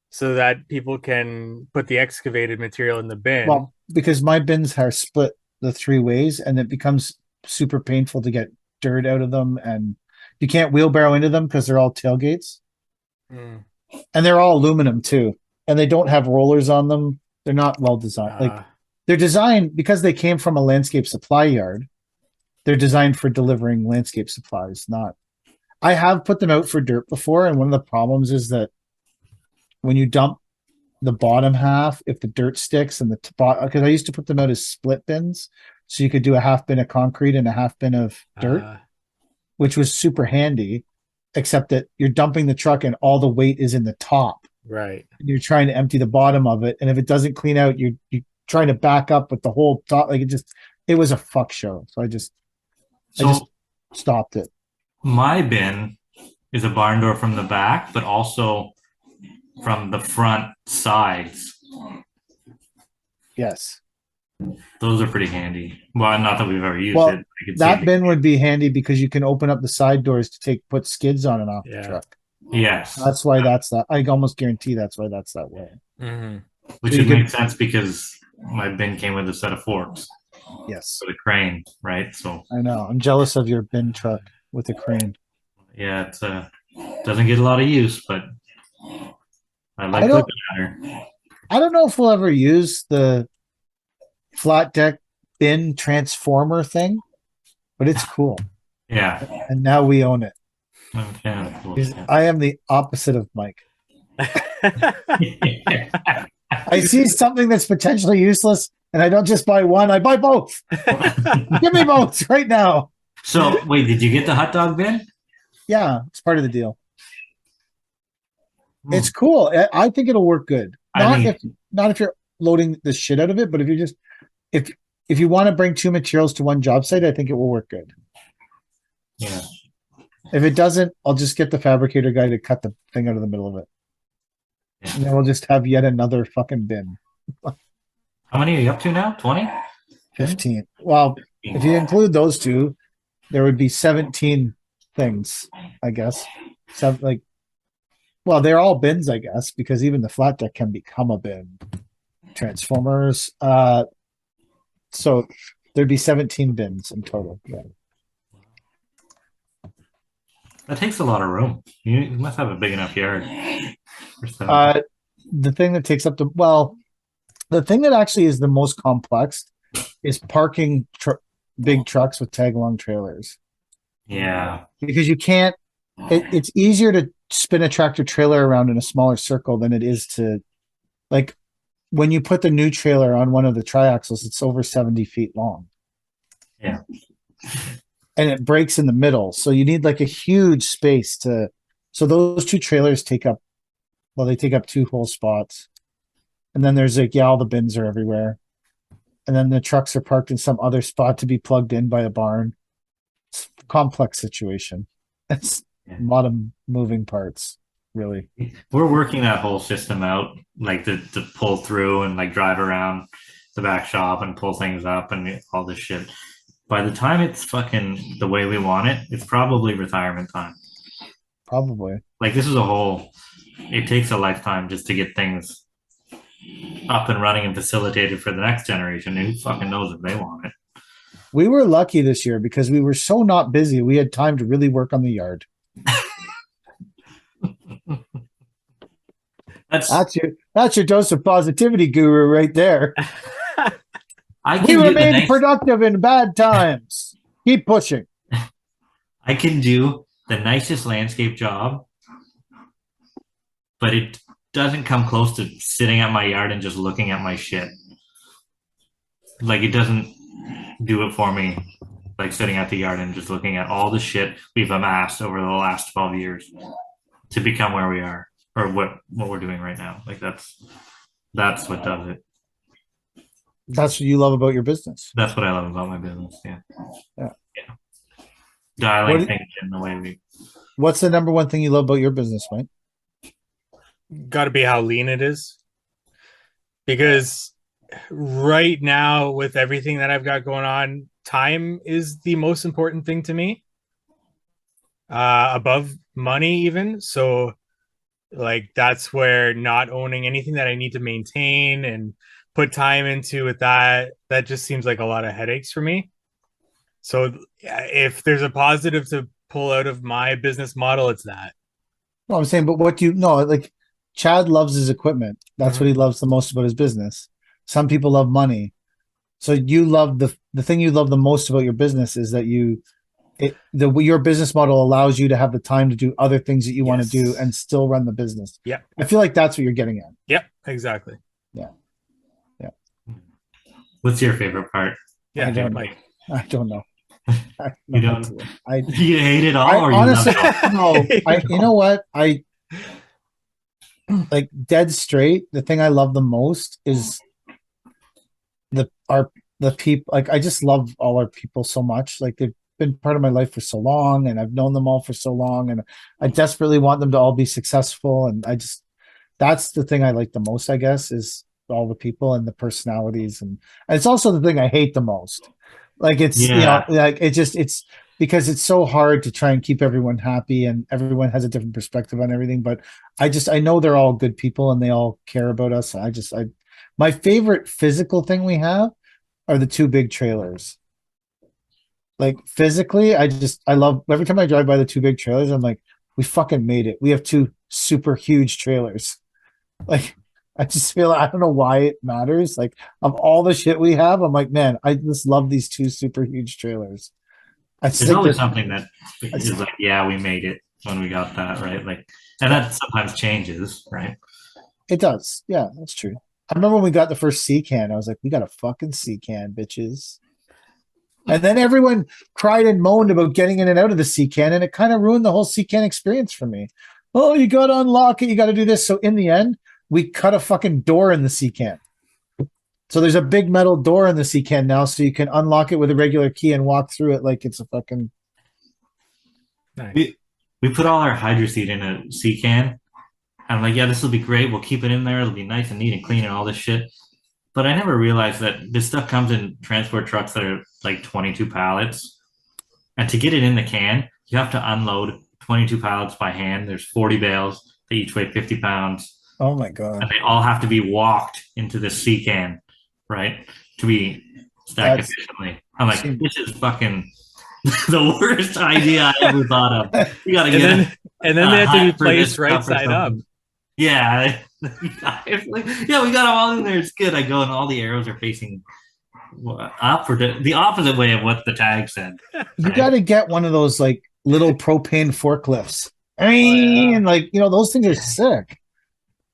so that people can put the excavated material in the bin? Well, because my bins are split the 3 ways and it becomes super painful to get dirt out of them, and you can't wheelbarrow into them because they're all tailgates. And they're all aluminum too, and they don't have rollers on them. They're not well designed. Like, they're designed because they came from a landscape supply yard. They're designed for delivering landscape supplies, not. I have put them out for dirt before, and one of the problems is that when you dump the bottom half, if the dirt sticks and the bottom, because I used to put them out as split bins, so you could do a half bin of concrete and a half bin of dirt, which was super handy, except that you're dumping the truck and all the weight is in the top. Right. You're trying to empty the bottom of it, and if it doesn't clean out, you're trying to back up with the whole top. Like, it was a fuck show. So I just stopped it. My bin is a barn door from the back, but also from the front sides. Yes. Those are pretty handy. Well, not that we've ever used it. That bin would be handy because you can open up the side doors to put skids on and off the truck. Yes. That's why that's that. I almost guarantee that's why that's that way. Mm-hmm. Which would make sense because my bin came with a set of forks. Yes. For the crane, right? So I know. I'm jealous of your bin truck with the crane. Yeah, it's doesn't get a lot of use, but I like looking at her. I don't know if we'll ever use the flat deck bin transformer thing, but it's cool. Yeah. And now we own it. Okay, cool. I am the opposite of Mike. I see something that's potentially useless, and I don't just buy one, I buy both. Give me both right now. So, wait, did you get the hot dog bin? Yeah, it's part of the deal. It's cool. I think it'll work good. Not if you're loading the shit out of it, but if you're just if you want to bring 2 materials to one job site, I think it will work good. Yeah. If it doesn't, I'll just get the fabricator guy to cut the thing out of the middle of it. Yeah. And then we'll just have yet another fucking bin. How many are you up to now? 20? 15. Well, if you include those 2, there would be 17 things, I guess. Well, they're all bins, I guess, because even the flat deck can become a bin. Transformers. So there'd be 17 bins in total. Yeah. That takes a lot of room. You must have a big enough yard. The thing that takes up the thing that actually is the most complex is parking big trucks with tag-along trailers. Yeah. Because you can't, it's easier to spin a tractor trailer around in a smaller circle than it is to, like, when you put the new trailer on one of the triaxles, it's over 70 feet long. Yeah. And it breaks in the middle. So you need like a huge space so those 2 trailers take up 2 whole spots. And then there's all the bins are everywhere. And then the trucks are parked in some other spot to be plugged in by a barn. It's a complex situation. Yeah. A lot of moving parts, really. We're working that whole system out, like to pull through and like drive around the back shop and pull things up and all this shit. By the time it's fucking the way we want it, it's probably retirement time. Probably. Like this is a whole. It takes a lifetime just to get things up and running and facilitated for the next generation. And who fucking knows if they want it? We were lucky this year because we were so not busy. We had time to really work on the yard. That's your dose of positivity, guru, right there. We remain productive in bad times. Keep pushing. I can do the nicest landscape job, but it doesn't come close to sitting at my yard and just looking at my shit. Like it doesn't do it for me, like sitting at the yard and just looking at all the shit we've amassed over the last 12 years to become where we are, or what we're doing right now. Like that's what does it. That's what you love about your business. That's what I love about my business. Yeah. Yeah. Dialing things in the way we. What's the number one thing you love about your business, Mike? Got to be how lean it is. Because right now, with everything that I've got going on, time is the most important thing to me. Above money, even. So, like, that's where not owning anything that I need to maintain and put time into with that just seems like a lot of headaches for me. So if there's a positive to pull out of my business model, it's that. No, I'm saying, but what do you know? Like Chad loves his equipment. That's what he loves the most about his business. Some people love money. So you love the thing you love the most about your business is that your business model allows you to have the time to do other things that you want to do and still run the business. Yeah. I feel like that's what you're getting at. Yep, exactly. Yeah. Yeah. What's your favorite part? Yeah, I don't know. You don't. You hate it all, or honestly, you love it all? No. You know what? I like dead straight. The thing I love the most is the people. Like I just love all our people so much. Like they've been part of my life for so long, and I've known them all for so long, and I desperately want them to all be successful. And that's the thing I like the most, I guess, is all the people and the personalities, and it's also the thing I hate the most. Like it's like it's because it's so hard to try and keep everyone happy, and everyone has a different perspective on everything. But I know they're all good people and they all care about us. My favorite physical thing we have are the two big trailers. Like physically, I love every time I drive by the two big trailers, I'm like, we fucking made it. We have two super huge trailers. Like I just feel I don't know why it matters. Like of all the shit we have, I'm like, man, I just love these two super huge trailers. There's always something that is like, yeah, we made it when we got that, right? Like, and that sometimes changes, right? It does. Yeah, that's true. I remember when we got the first C can, I was like, we got a fucking C can, bitches. And then everyone cried and moaned about getting in and out of the C can, and it kind of ruined the whole C can experience for me. Oh, you got to unlock it. You got to do this. So in the end, we cut a fucking door in the C can. So there's a big metal door in the C can now, so you can unlock it with a regular key and walk through it like it's a fucking. Nice. We put all our Hydro Seed in a C can. And I'm like, yeah, this will be great. We'll keep it in there. It'll be nice and neat and clean and all this shit. But I never realized that this stuff comes in transport trucks that are like 22 pallets. And to get it in the can, you have to unload 22 pallets by hand. There's 40 bales. They each weigh 50 pounds. Oh my God. And they all have to be walked into this C can, right? To be stacked efficiently. I'm like, this is fucking the worst idea I ever thought of. You gotta get and then they have to be placed right side up. Yeah. Yeah, we got them all in there. It's good. I go and all the arrows are facing up or the opposite way of what the tag said. Right? You got to get one of those like little propane forklifts. I mean, like, you know, those things are sick.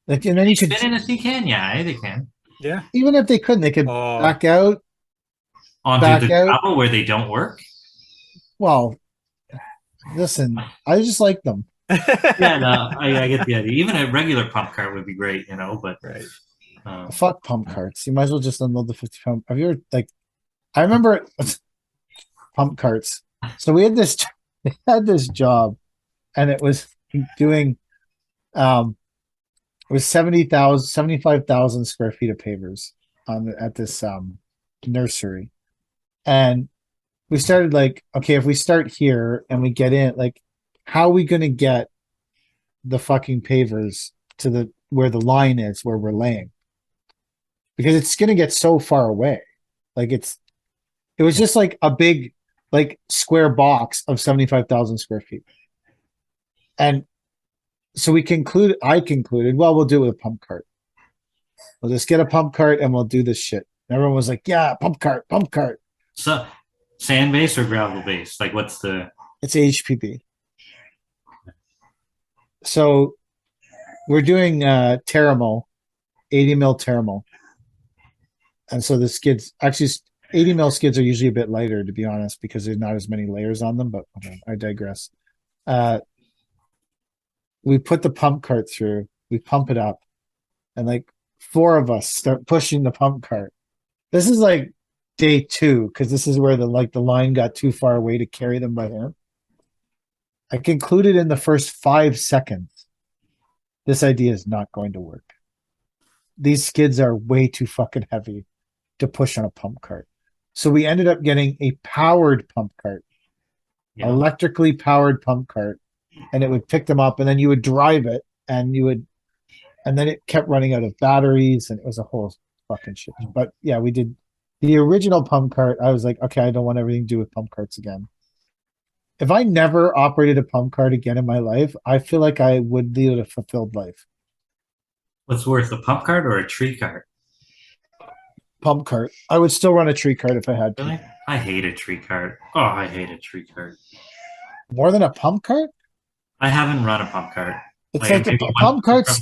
Like, and then you could spin in a C can. Yeah, they can. Yeah. Even if they couldn't, they could back out onto the gravel where they don't work. Well, listen, I just like them. Yeah, no, I get the idea. Even a regular pump cart would be great, you know. But fuck pump carts. You might as well just unload the 50 pound. Have you ever I remember pump carts. So we had this job and it was doing it was 75,000 square feet of pavers at this nursery. And we started like, okay, if we start here and we get in, like, how are we going to get the fucking pavers to the where the line is where we're laying? Because it's going to get so far away. Like it was just like a big like square box of 75,000 square feet. And so I concluded, well, we'll do it with a pump cart. We'll just get a pump cart and we'll do this shit. And everyone was like, yeah, pump cart, pump cart. So sand base or gravel base? Like what's the It's HPB. So we're doing Teramo, 80 mil Teramo. And so the skids, actually 80 mil skids are usually a bit lighter, to be honest, because there's not as many layers on them, but okay, I digress. We put the pump cart through, we pump it up, and like 4 of us start pushing the pump cart. This is like day 2, because this is where the line got too far away to carry them by hand. I concluded in the first 5 seconds, this idea is not going to work. These skids are way too fucking heavy to push on a pump cart. So we ended up getting a powered pump cart, electrically powered pump cart, and it would pick them up, and then you would drive it, and then it kept running out of batteries, and it was a whole fucking shit. But yeah, we did the original pump cart. I was like, okay, I don't want everything to do with pump carts again. If I never operated a pump cart again in my life, I feel like I would lead a fulfilled life. what's worse, a pump cart or a tree cart? Pump cart. I would still run a tree cart if I had to. Really? I hate a tree cart. Oh, I hate a tree cart. More than a pump cart? I haven't run a pump cart. It's like the pump carts,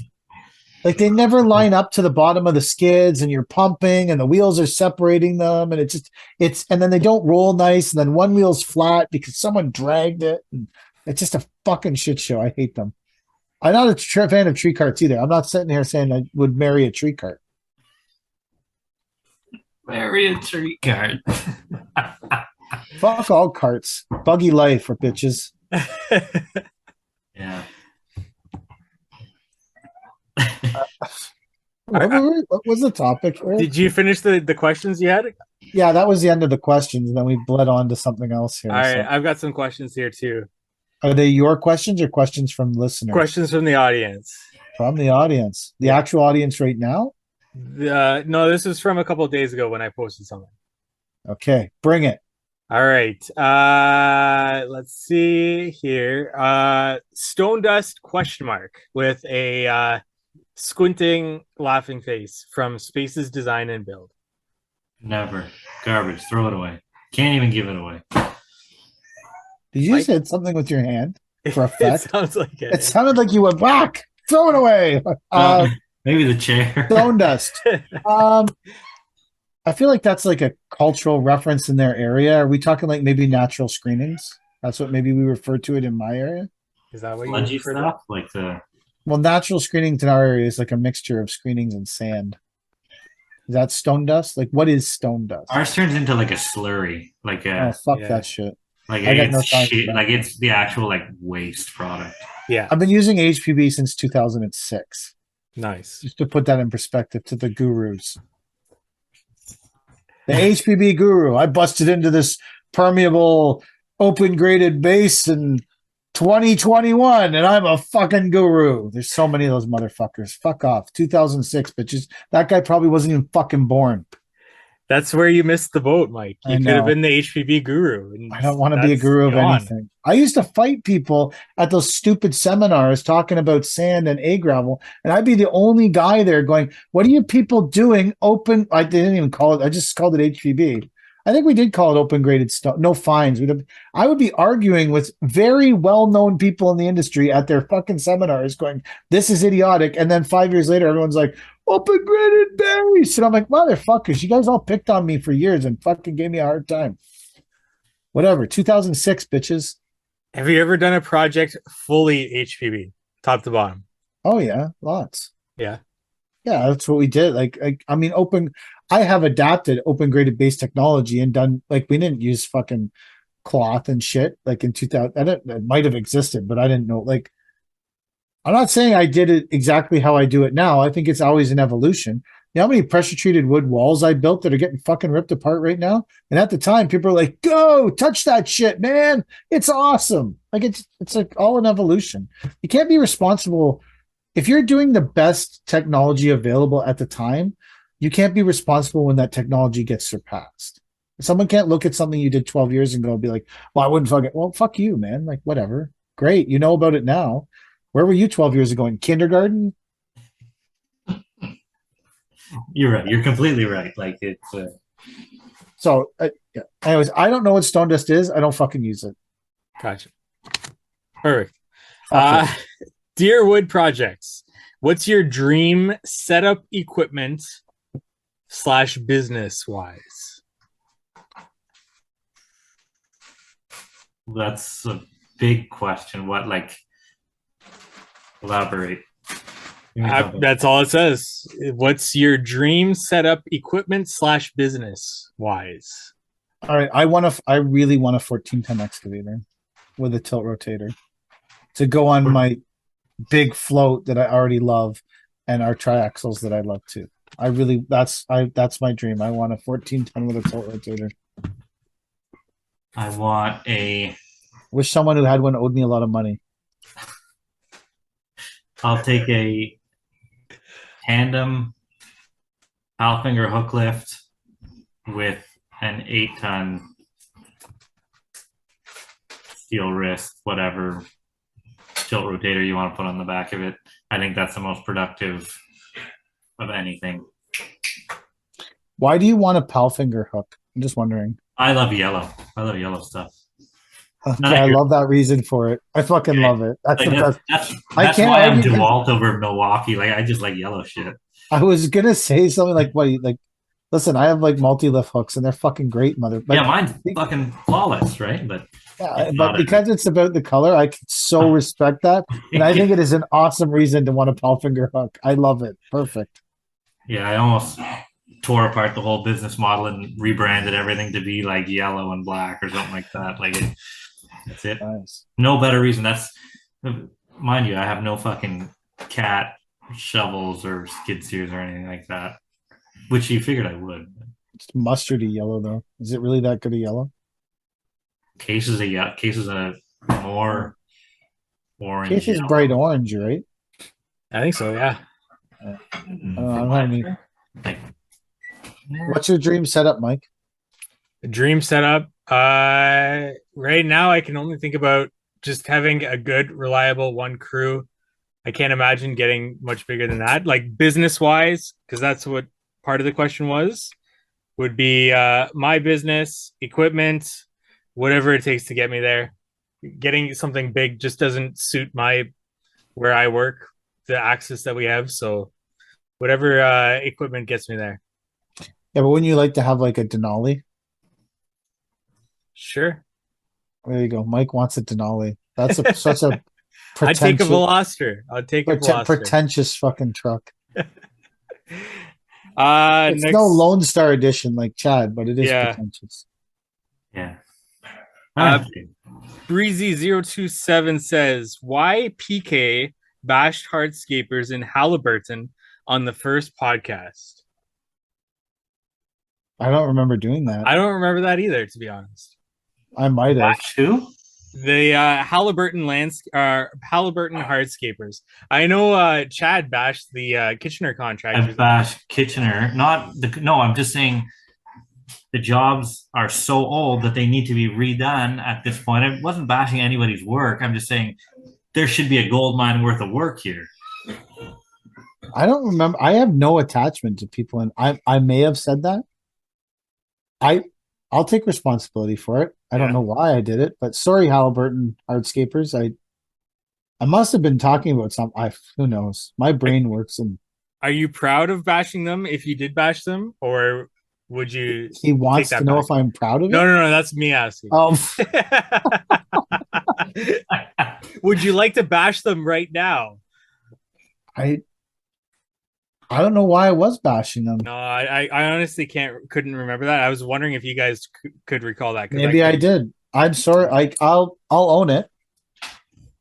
like they never line up to the bottom of the skids, and you're pumping and the wheels are separating them, and and then they don't roll nice, and then one wheel's flat because someone dragged it. And it's just a fucking shit show. I hate them. I'm not a fan of tree carts either. I'm not sitting here saying I would marry a tree cart. Marry a tree cart. Fuck all carts. Buggy life for bitches. Yeah. What was the topic? Did you finish the questions you had? Yeah, that was the end of the questions, and then we bled on to something else here. All right, so. I've got some questions here too. Are they your questions or questions from listeners? Questions from the audience. From the audience. The actual audience right now? No, this is from a couple of days ago when I posted something. Okay, bring it. All right. Let's see here. Stone Dust ? With a squinting laughing face from Spaces Design and Build. Never. Garbage. Throw it away. Can't even give it away. Did you just hit something with your hand for effect? It sounds like it. It sounded like you went whack. Throw it away. Maybe the chair. Stone Dust. I feel like that's like a cultural reference in their area. Are we talking like maybe natural screenings? That's what maybe we refer to it in my area. Is that what you Sludgy refer to? stuff? Like the Well, natural screenings in our area is like a mixture of screenings and sand. Is that stone dust? Like, what is stone dust? ours turns into like a slurry. Like Oh, a fuck yeah. that shit. like I got it's no time for shit. that. Like it's the actual like waste product. Yeah, I've been using HPB since 2006. nice. Just to put that in perspective to the gurus. The HPB guru. I busted into this permeable open graded base in 2021 and I'm a fucking guru. There's so many of those motherfuckers. Fuck off. 2006 bitches. That guy probably wasn't even fucking born. That's where you missed the boat, Mike. I You could know. have been the HPV guru. And I don't want to be a that's guru of gone. anything. I used to fight people at those stupid seminars talking about sand and A gravel, and I'd be the only guy there going, "What are you people doing? Open?" I didn't even call it. I just called it HVB. I think we did call it open graded stuff. No fines. I would be arguing with very well-known people in the industry at their fucking seminars, going, "This is idiotic." And then 5 years later, everyone's like, "Open graded berries," and I'm like, "Motherfuckers, you guys all picked on me for years and fucking gave me a hard time." Whatever. 2006, bitches. Have you ever done a project fully HPV, top to bottom? Oh yeah, lots. Yeah. Yeah, that's what we did. I mean, I have adapted open graded base technology and done, like, we didn't use fucking cloth and shit, like in 2000. It might have existed, but I didn't know. Like, I'm not saying I did it exactly how I do it now. I think it's always an evolution. You know how many pressure treated wood walls I built that are getting fucking ripped apart right now? And at the time, people are like, "Go touch that shit, man! It's awesome!" Like it's like all an evolution. You can't be responsible if you're doing the best technology available at the time. You can't be responsible when that technology gets surpassed. Someone can't look at something you did 12 years ago and be like, "Well, I wouldn't fuck it." Well, fuck you, man. Like whatever. Great, you know about it now. Where were you 12 years ago? In kindergarten? You're right. You're completely right. Like it's. So, yeah. Anyways, I don't know what stone dust is. I don't fucking use it. Gotcha. Perfect. Fuck Dear Wood Projects, what's your dream setup equipment / business wise? That's a big question. What, like, elaborate? That's all it says. What's your dream setup equipment / business wise? All right, I really want a 14-ton excavator with a tilt rotator to go on my big float that I already love and our triaxles that I love too. That's my dream. I want a 14-ton with a tilt rotator. I want a. Wish someone who had one owed me a lot of money. I'll take a tandem Halfinger hook lift with an 8-ton steel wrist, whatever tilt rotator you want to put on the back of it. I think that's the most productive of anything. Why do you want a Palfinger hook? I'm just wondering. I love yellow. I love yellow stuff. Okay, I love that reason for it. I fucking love it. That's like the best. that's why I'm DeWalt over Milwaukee. Like I just like yellow shit. I was gonna say something like, "What? Like, listen, I have like multi-lift hooks, and they're fucking great, mother." Like, yeah, mine's fucking flawless, right? But yeah, but because it's about the color, I can so respect that, and I think it is an awesome reason to want a Palfinger hook. I love it. Perfect. Yeah, I almost tore apart the whole business model and rebranded everything to be like yellow and black or something like that. Like that's it. Nice. No better reason. That's, mind you, I have no fucking cat shovels or skid steers or anything like that, which you figured I would. It's mustardy yellow though. Is it really that good a yellow? Case is a more orange. Case is bright orange, right? I think so, yeah. I don't know how many. What's your dream setup, Mike? Dream setup. Right now I can only think about just having a good, reliable one crew. I can't imagine getting much bigger than that. Like business wise, because that's what part of the question was, would be my business, equipment, whatever it takes to get me there. Getting something big just doesn't suit where I work, the access that we have. So whatever equipment gets me there. Yeah, but wouldn't you like to have like a Denali? Sure. There you go. Mike wants a Denali. That's such a I'd take a Veloster. pretentious fucking truck. It's next, no Lone Star edition like Chad, but it is pretentious. Yeah. Breezy027 says, why PK bashed hardscapers in Halliburton on the first podcast? I don't remember doing that. I don't remember that either, to be honest. I might have. Who? The Halliburton Halliburton hardscapers. I know Chad bashed the Kitchener contractors. I bashed Kitchener. I'm just saying the jobs are so old that they need to be redone at this point. I wasn't bashing anybody's work. I'm just saying there should be a gold mine worth of work here. I don't remember. I have no attachment to people, and I may have said that. I'll take responsibility for it. I don't know why I did it, but sorry, Halliburton hardscapers. I must have been talking about something. Who knows? My brain works. And are you proud of bashing them if you did bash them, or would you? He wants to know if I'm proud of it. No. That's me asking. Would you like to bash them right now? I don't know why I was bashing them. No, I honestly couldn't remember that. I was wondering if you guys could recall that. Maybe I did. I'm sorry. I'll own it.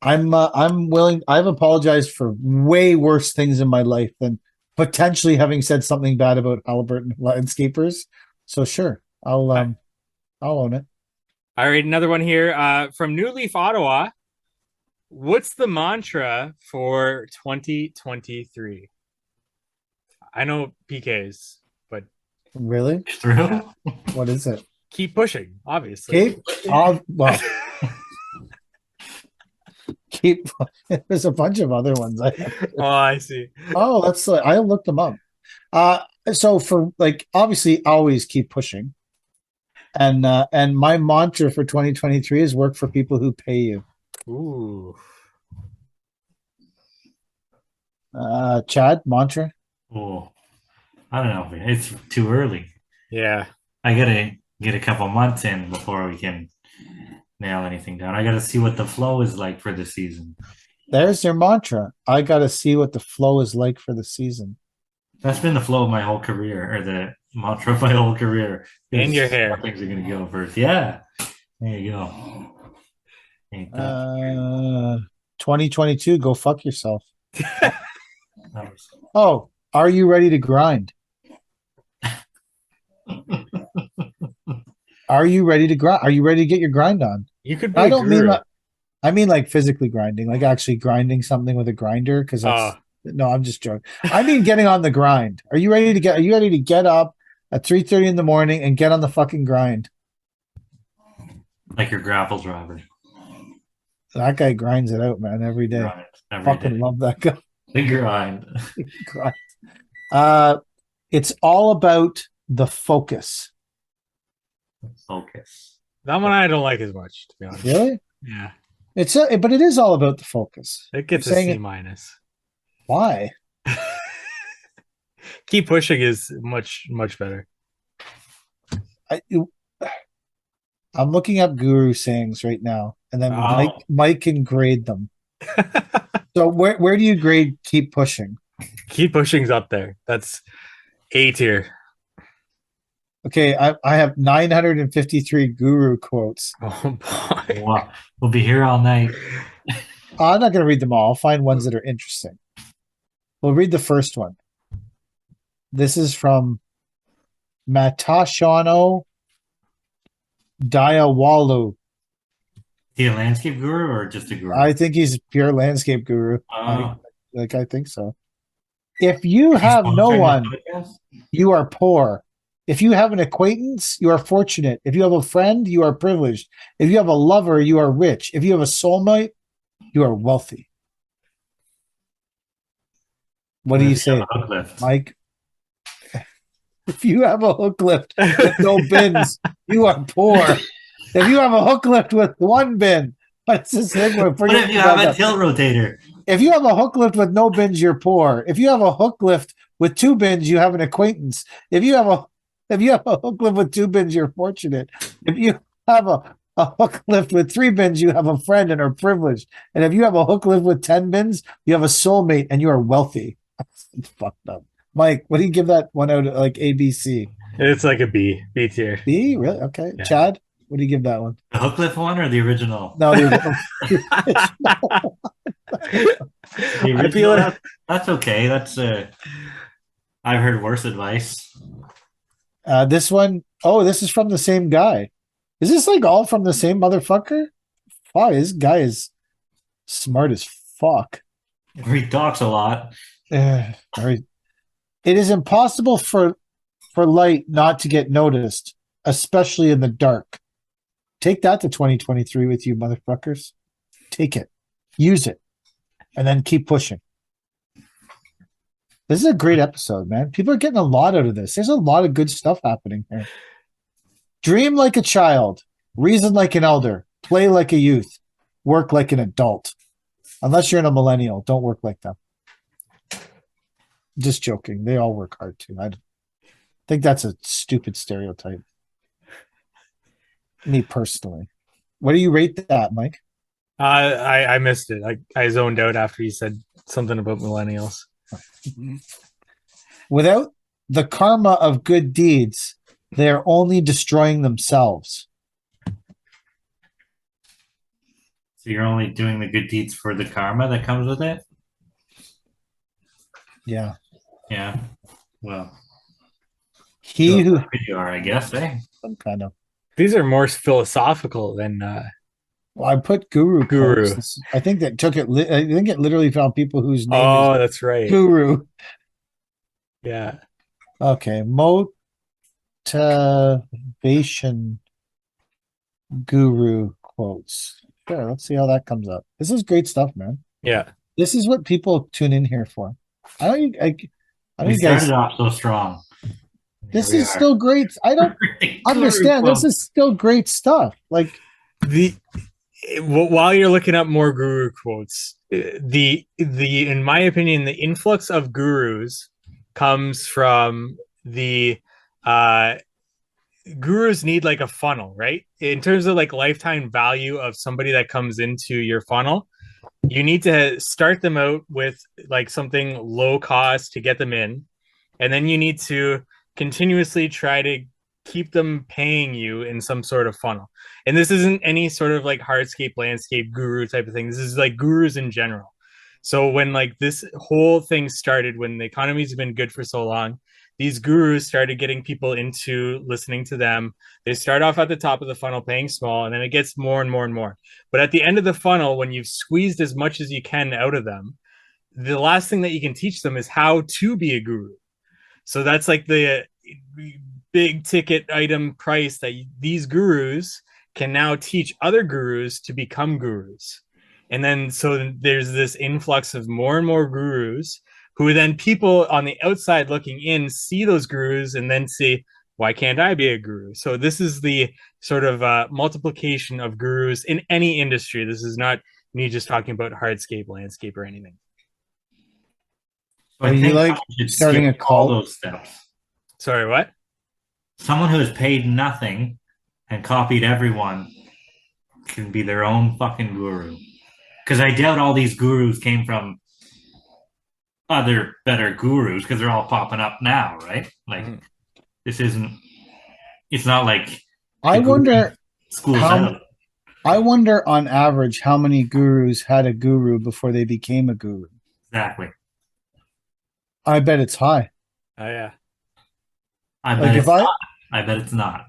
I'm willing. I've apologized for way worse things in my life than potentially having said something bad about Halliburton landscapers. So sure, I'll own it. All right, another one here from New Leaf Ottawa. What's the mantra for 2023? I know PKs, but Really? True. What is it? keep pushing, obviously. Well, keep. There's a bunch of other ones. Oh, I see. Oh, I looked them up. So for like obviously always keep pushing. And my mantra for 2023 is work for people who pay you. Ooh. Chad, mantra. Oh, I don't know. It's too early. Yeah. I gotta get a couple months in before we can nail anything down. I gotta see what the flow is like for the season. There's your mantra. I got to see what the flow is like for the season. That's been the flow of my whole career, or the mantra of my whole career. And your Is hair. how things are gonna go first. Yeah. There you go. Ain't that 2022, go fuck yourself. that was- Oh, are you ready to grind? Are you ready to grind? Are you ready to get your grind on? You could be I a don't mean guru. like, I mean like physically grinding, like actually grinding something with a grinder. Because that's no, I'm just joking. I mean getting on the grind. Are you ready to get? Are you ready to get up at 3:30 in the morning and get on the fucking grind? like your grapples, Robert. That guy grinds it out, man, every day. Grind every Fucking day. love that guy. The grind. Grind. It's all about the focus. Focus. That one I don't like as much, to be honest. Really? Yeah. But it is all about the focus. It gets You're a saying C it- minus. Why? Keep pushing is much, much better. I'm looking up guru sayings right now, and then Oh. Mike can grade them. So where do you grade keep pushing? Keep pushing's up there. That's A tier. Okay, I have 953 guru quotes. Oh boy. Wow. We'll be here all night. I'm not going to read them all. I'll find ones that are interesting. We'll read the first one. This is from Matashano Diawalu. Is he a landscape guru or just a guru? I think he's a pure landscape guru. Oh. I think so. If you He's have no sponsoring the one, podcast? you are poor. If you have an acquaintance, you are fortunate. If you have a friend, you are privileged. If you have a lover, you are rich. If you have a soulmate, you are wealthy. What do you If you have say, a hook lift. Mike? If you have a hook lift with no bins, you are poor. If you have a hook lift with one bin, what's this thing? What if you have a tilt rotator? If you have a hook lift with no bins, you're poor. If you have a hook lift with two bins, you have an acquaintance. If you have a hook lift with two bins, you're fortunate. If you have a hook lift with three bins, you have a friend and are privileged. And if you have a hook lift with 10 bins, you have a soulmate and you are wealthy. It's fucked up. Mike, what do you give that one out of like A, B, C? It's like a B tier. B? Really? Okay. Yeah. Chad, what do you give that one? The hook lift one or the original? No, The I original, feel like that's okay. That's I've heard worse advice. this one, oh, this is from the same guy. Is this like all from the same motherfucker? Wow, this guy is smart as fuck. He talks a lot. All right. It is impossible for light not to get noticed, especially in the dark. Take that to 2023 with you, motherfuckers. Take it, use it, and then keep pushing. This is a great episode, man. People are getting a lot out of this. There's a lot of good stuff happening here. Dream like a child, reason like an elder, play like a youth, work like an adult. Unless you're in a millennial, don't work like them. Just joking. They all work hard too. I think that's a stupid stereotype. Me personally. What do you rate that, Mike? I missed it. I zoned out after you said something about millennials. Without the karma of good deeds, they are only destroying themselves. So you're only doing the good deeds for the karma that comes with it? Yeah. Yeah. Well, He who you are, I guess, eh? some kind of. These are more philosophical than Well, I put guru quotes. guru. I think that took it. I think it literally found people whose name is Oh, that's right. Guru. Yeah. Okay, motivation guru quotes. Sure, let's see how that comes up. This is great stuff, man. Yeah. This is what people tune in here for. I don't. I don't. We You guys. started off so strong. This Here we is are. still great. I don't understand. This Guru is still great stuff. Like, The while you're looking up more guru quotes, the in my opinion, the influx of gurus comes from the uh gurus need like a funnel, right? In terms of like lifetime value of somebody that comes into your funnel, you need to start them out with like something low cost to get them in, and then you need to continuously try to keep them paying you in some sort of funnel. And this isn't any sort of like hardscape landscape guru type of thing. This is like gurus in general. So when like this whole thing started, when the economy's been good for so long, these gurus started getting people into listening to them. They start off at the top of the funnel paying small, and then it gets more and more and more. But at the end of the funnel, when you've squeezed as much as you can out of them, the last thing that you can teach them is how to be a guru. So that's like the big ticket item price that these gurus can now teach other gurus to become gurus. And then so there's this influx of more and more gurus who then people on the outside looking in see those gurus and then say, why can't I be a guru? So this is the sort of multiplication of gurus in any industry. This is not me just talking about hardscape, landscape, or anything. So I are you think like someone should starting skip a all cult? those steps. Sorry, what? Someone who has paid nothing and copied everyone can be their own fucking guru. Because I doubt all these gurus came from other better gurus because they're all popping up now, right? Like this isn't. It's not like I wonder schools how. out. I wonder on average how many gurus had a guru before they became a guru. Exactly. I bet it's high. Oh yeah, I bet Like it's if I, not. I bet it's not.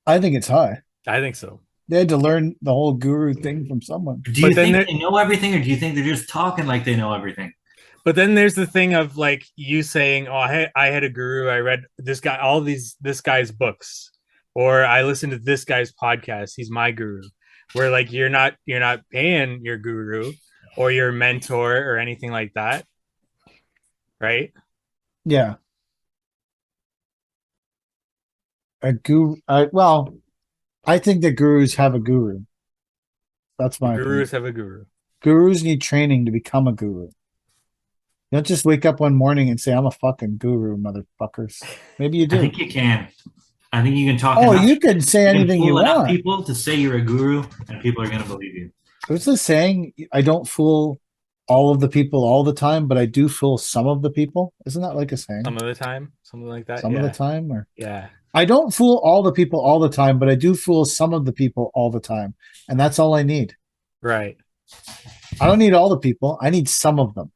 I think it's high. I think so. They had to learn the whole guru thing from someone. Do you think they know everything, or do you think they're just talking like they know everything? But then there's the thing of like you saying, "Oh, I had a guru. I read this guy, all this guy's books, or I listened to this guy's podcast. He's my guru." Where like you're not paying your guru or your mentor or anything like that, right? Yeah. A guru. Well, I think that gurus have a guru. That's my Gurus opinion. have a guru. Gurus need training to become a guru. You don't just wake up one morning and say, "I'm a fucking guru, motherfuckers." Maybe you do. I think you can. I think you can talk. Oh, you can say anything you want. People to say you're a guru, and people are going to believe you. What's the saying? I don't fool all of the people all the time, but I do fool some of the people. Isn't that like a saying? Some of the time, something like that. Some of the time, or yeah. I don't fool all the people all the time, but I do fool some of the people all the time, and that's all I need. Right. I don't need all the people. I need some of them.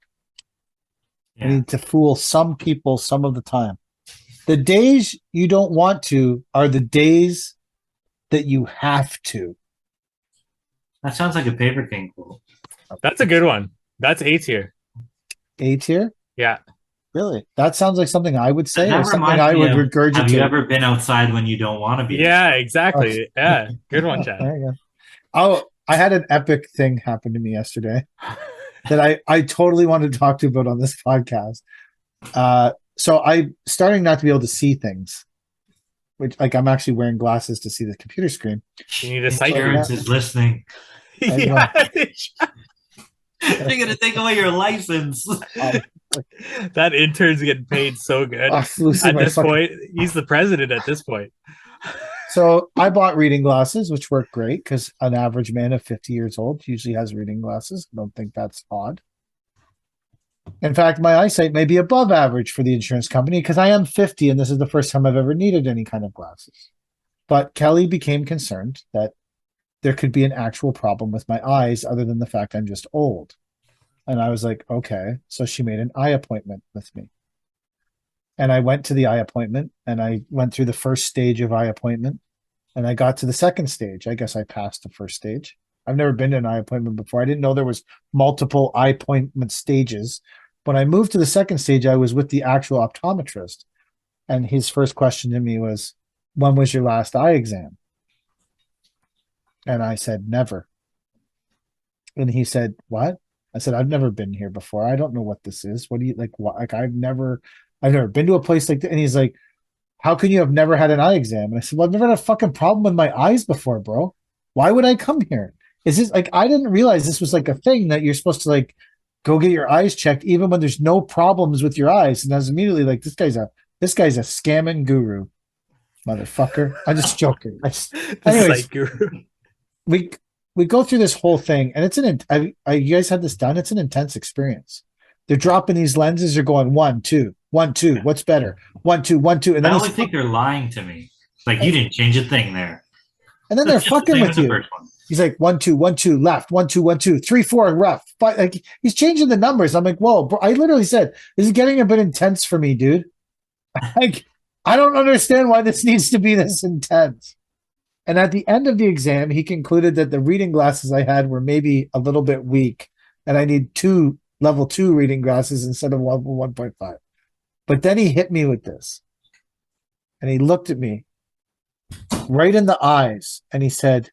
Yeah. I need to fool some people some of the time. The days you don't want to are the days that you have to. That sounds like a Paper King quote. That's a good one. That's A tier. A tier? Yeah. Really? That sounds like something I would say or something reminds I me would of, regurgitate. Have you ever been outside when you don't want to be? Yeah, exactly. Yeah. Good one, Chad. There you go. Oh, I had an epic thing happen to me yesterday that I totally wanted to talk to you about on this podcast. So I'm starting not to be able to see things, which like I'm actually wearing glasses to see the computer screen. You need a sight. Insurance is listening. Yeah. They're gonna take away your license. That intern's getting paid so good. At this point, he's the president at this point. So I bought reading glasses, which work great because an average man of 50 years old usually has reading glasses. I don't think that's odd. In fact, my eyesight may be above average for the insurance company because I am 50 and this is the first time I've ever needed any kind of glasses. But Kelly became concerned that there could be an actual problem with my eyes other than the fact I'm just old. And I was like, okay. So she made an eye appointment with me. And I went to the eye appointment and I went through the first stage of eye appointment and I got to the second stage. I guess I passed the first stage. I've never been to an eye appointment before. I didn't know there was multiple eye appointment stages. When I moved to the second stage, I was with the actual optometrist. And his first question to me was, when was your last eye exam? And I said, never. And he said, what? I said, I've never been here before. I don't know what this is. What do you like? What, like, I've never been to a place like that. And he's like, how can you have never had an eye exam? And I said, well, I've never had a fucking problem with my eyes before, bro. Why would I come here? Is this like, I didn't realize this was like a thing that you're supposed to like go get your eyes checked, even when there's no problems with your eyes. And I was immediately like, this guy's a scamming guru, motherfucker. I'm just joking. Anyways, guru. we go through this whole thing, and it's you guys had this done. It's an intense experience. They're dropping these lenses. You're going 1, 2, 1, 2. What's better? 1, 2, 1, 2. And then I always think they're lying to me. Like, you didn't change a thing there. And then they're fucking with you. He's like 1, 2, 1, 2 left, 1, 2, 1, 2, 3, 4 rough. But like he's changing the numbers. I'm like, whoa, bro. I literally said, this is getting a bit intense for me, dude. Like, I don't understand why this needs to be this intense. And at the end of the exam, he concluded that the reading glasses I had were maybe a little bit weak, and I need 2 level 2 reading glasses instead of level 1.5. But then he hit me with this, and he looked at me right in the eyes, and he said,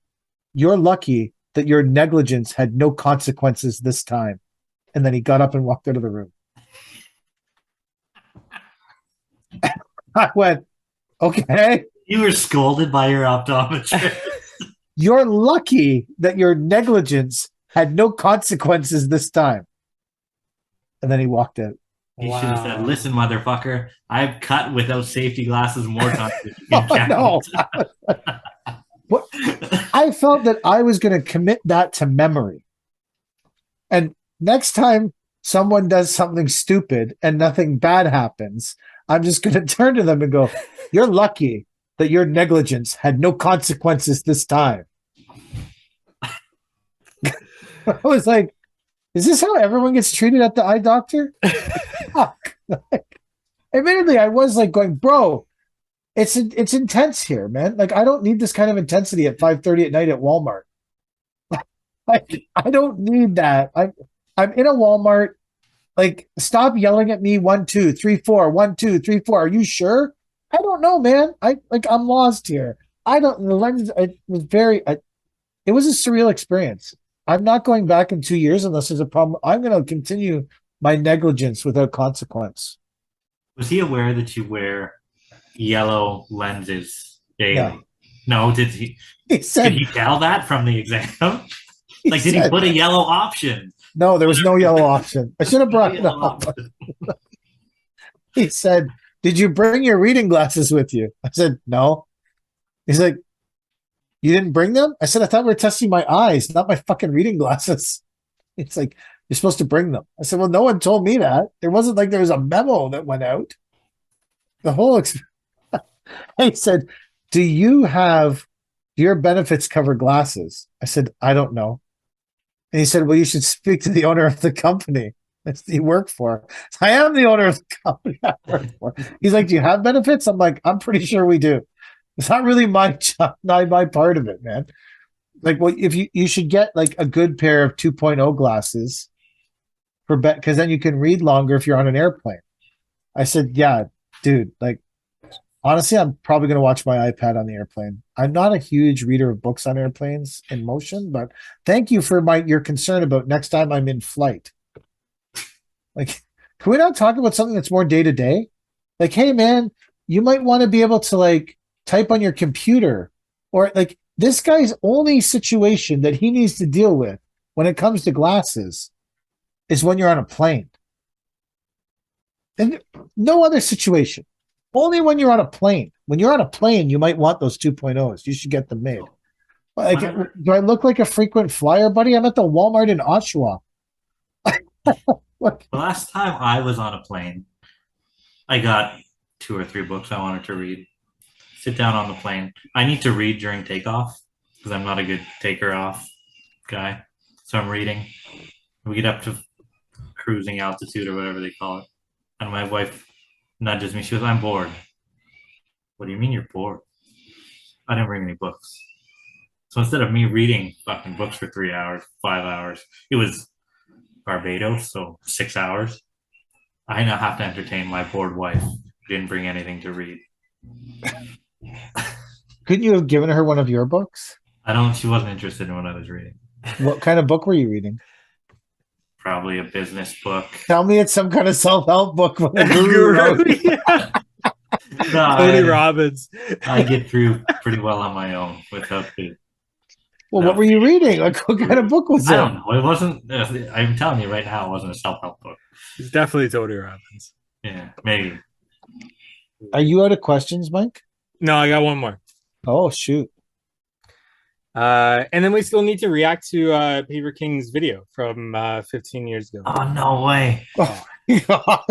"You're lucky that your negligence had no consequences this time." And then he got up and walked out of the room. I went, okay. You were scolded by your optometrist. You're lucky that your negligence had no consequences this time. And then he walked out. He should have said, listen, motherfucker, I've cut without safety glasses more times than you Oh, can no. count. What? I felt that I was going to commit that to memory. And next time someone does something stupid and nothing bad happens, I'm just going to turn to them and go, you're lucky that your negligence had no consequences this time. I was like, is this how everyone gets treated at the eye doctor? Fuck. Admittedly, I was like going, bro, it's intense here, man. Like, I don't need this kind of intensity at 5:30 at night at Walmart. I don't need that. I'm in a Walmart. Like, stop yelling at me. 1, 2, 3, 4. 1, 2, 3, 4. Are you sure? I don't know, man. I'm lost here. I don't. The lens. It was it was a surreal experience. I'm not going back in 2 years unless there's a problem. I'm going to continue my negligence without consequence. Was he aware that you wear yellow lenses daily? Yeah. No, did he? He said, did he tell that from the exam? Like, did he put a yellow option? No, there was no yellow option. I should have brought it up. He said, did you bring your reading glasses with you? I said, no. He's like, you didn't bring them? I said, I thought we were testing my eyes, not my fucking reading glasses. It's like, you're supposed to bring them. I said, well, no one told me that. It wasn't like there was a memo that went out. The whole he said, do your benefits cover glasses? I said, I don't know. And he said, well, you should speak to the owner of the company that you work for. I am the owner of the company I work for. He's like, do you have benefits? I'm like, I'm pretty sure we do. It's not really my job, not my part of it, man. Like, well, if you should get like a good pair of 2.0 glasses for because then you can read longer if you're on an airplane. I said, yeah, dude, like, honestly, I'm probably going to watch my iPad on the airplane. I'm not a huge reader of books on airplanes in motion, but thank you for your concern about next time I'm in flight. Like, can we not talk about something that's more day to day? Like, hey, man, you might want to be able to like type on your computer, or like this guy's only situation that he needs to deal with when it comes to glasses is when you're on a plane. And no other situation. Only when you're on a plane. When you're on a plane, you might want those 2.0s. You should get them made. Like, do I look like a frequent flyer, buddy? I'm at the Walmart in Oshawa. The last time I was on a plane, I got 2 or 3 books I wanted to read. Sit down on the plane. I need to read during takeoff. because I'm not a good taker off guy. So I'm reading. We get up to cruising altitude or whatever they call it. And my wife nudges me. She goes, I'm bored. What do you mean you're bored? I didn't bring any books. So instead of me reading fucking books for 3 hours, 5 hours, it was Barbados, so 6 hours. I now have to entertain my bored wife who didn't bring anything to read. Couldn't you have given her one of your books? She wasn't interested in what I was reading. What kind of book were you reading? Probably a business book. Tell me it's some kind of self-help book. From the guru Guru. wrote. Yeah. No, Tony Robbins. I get through pretty well on my own without the. Well, No. what were you reading? Like, what kind of book was I it? don't know. It wasn't. I'm telling you right now, it wasn't a self-help book. It's definitely Tony Robbins. Yeah, maybe. Are you out of questions, Mike? No, I got one more. Oh, shoot. And then we still need to react to Peter King's video from 15 years ago. Oh no way! Oh, God.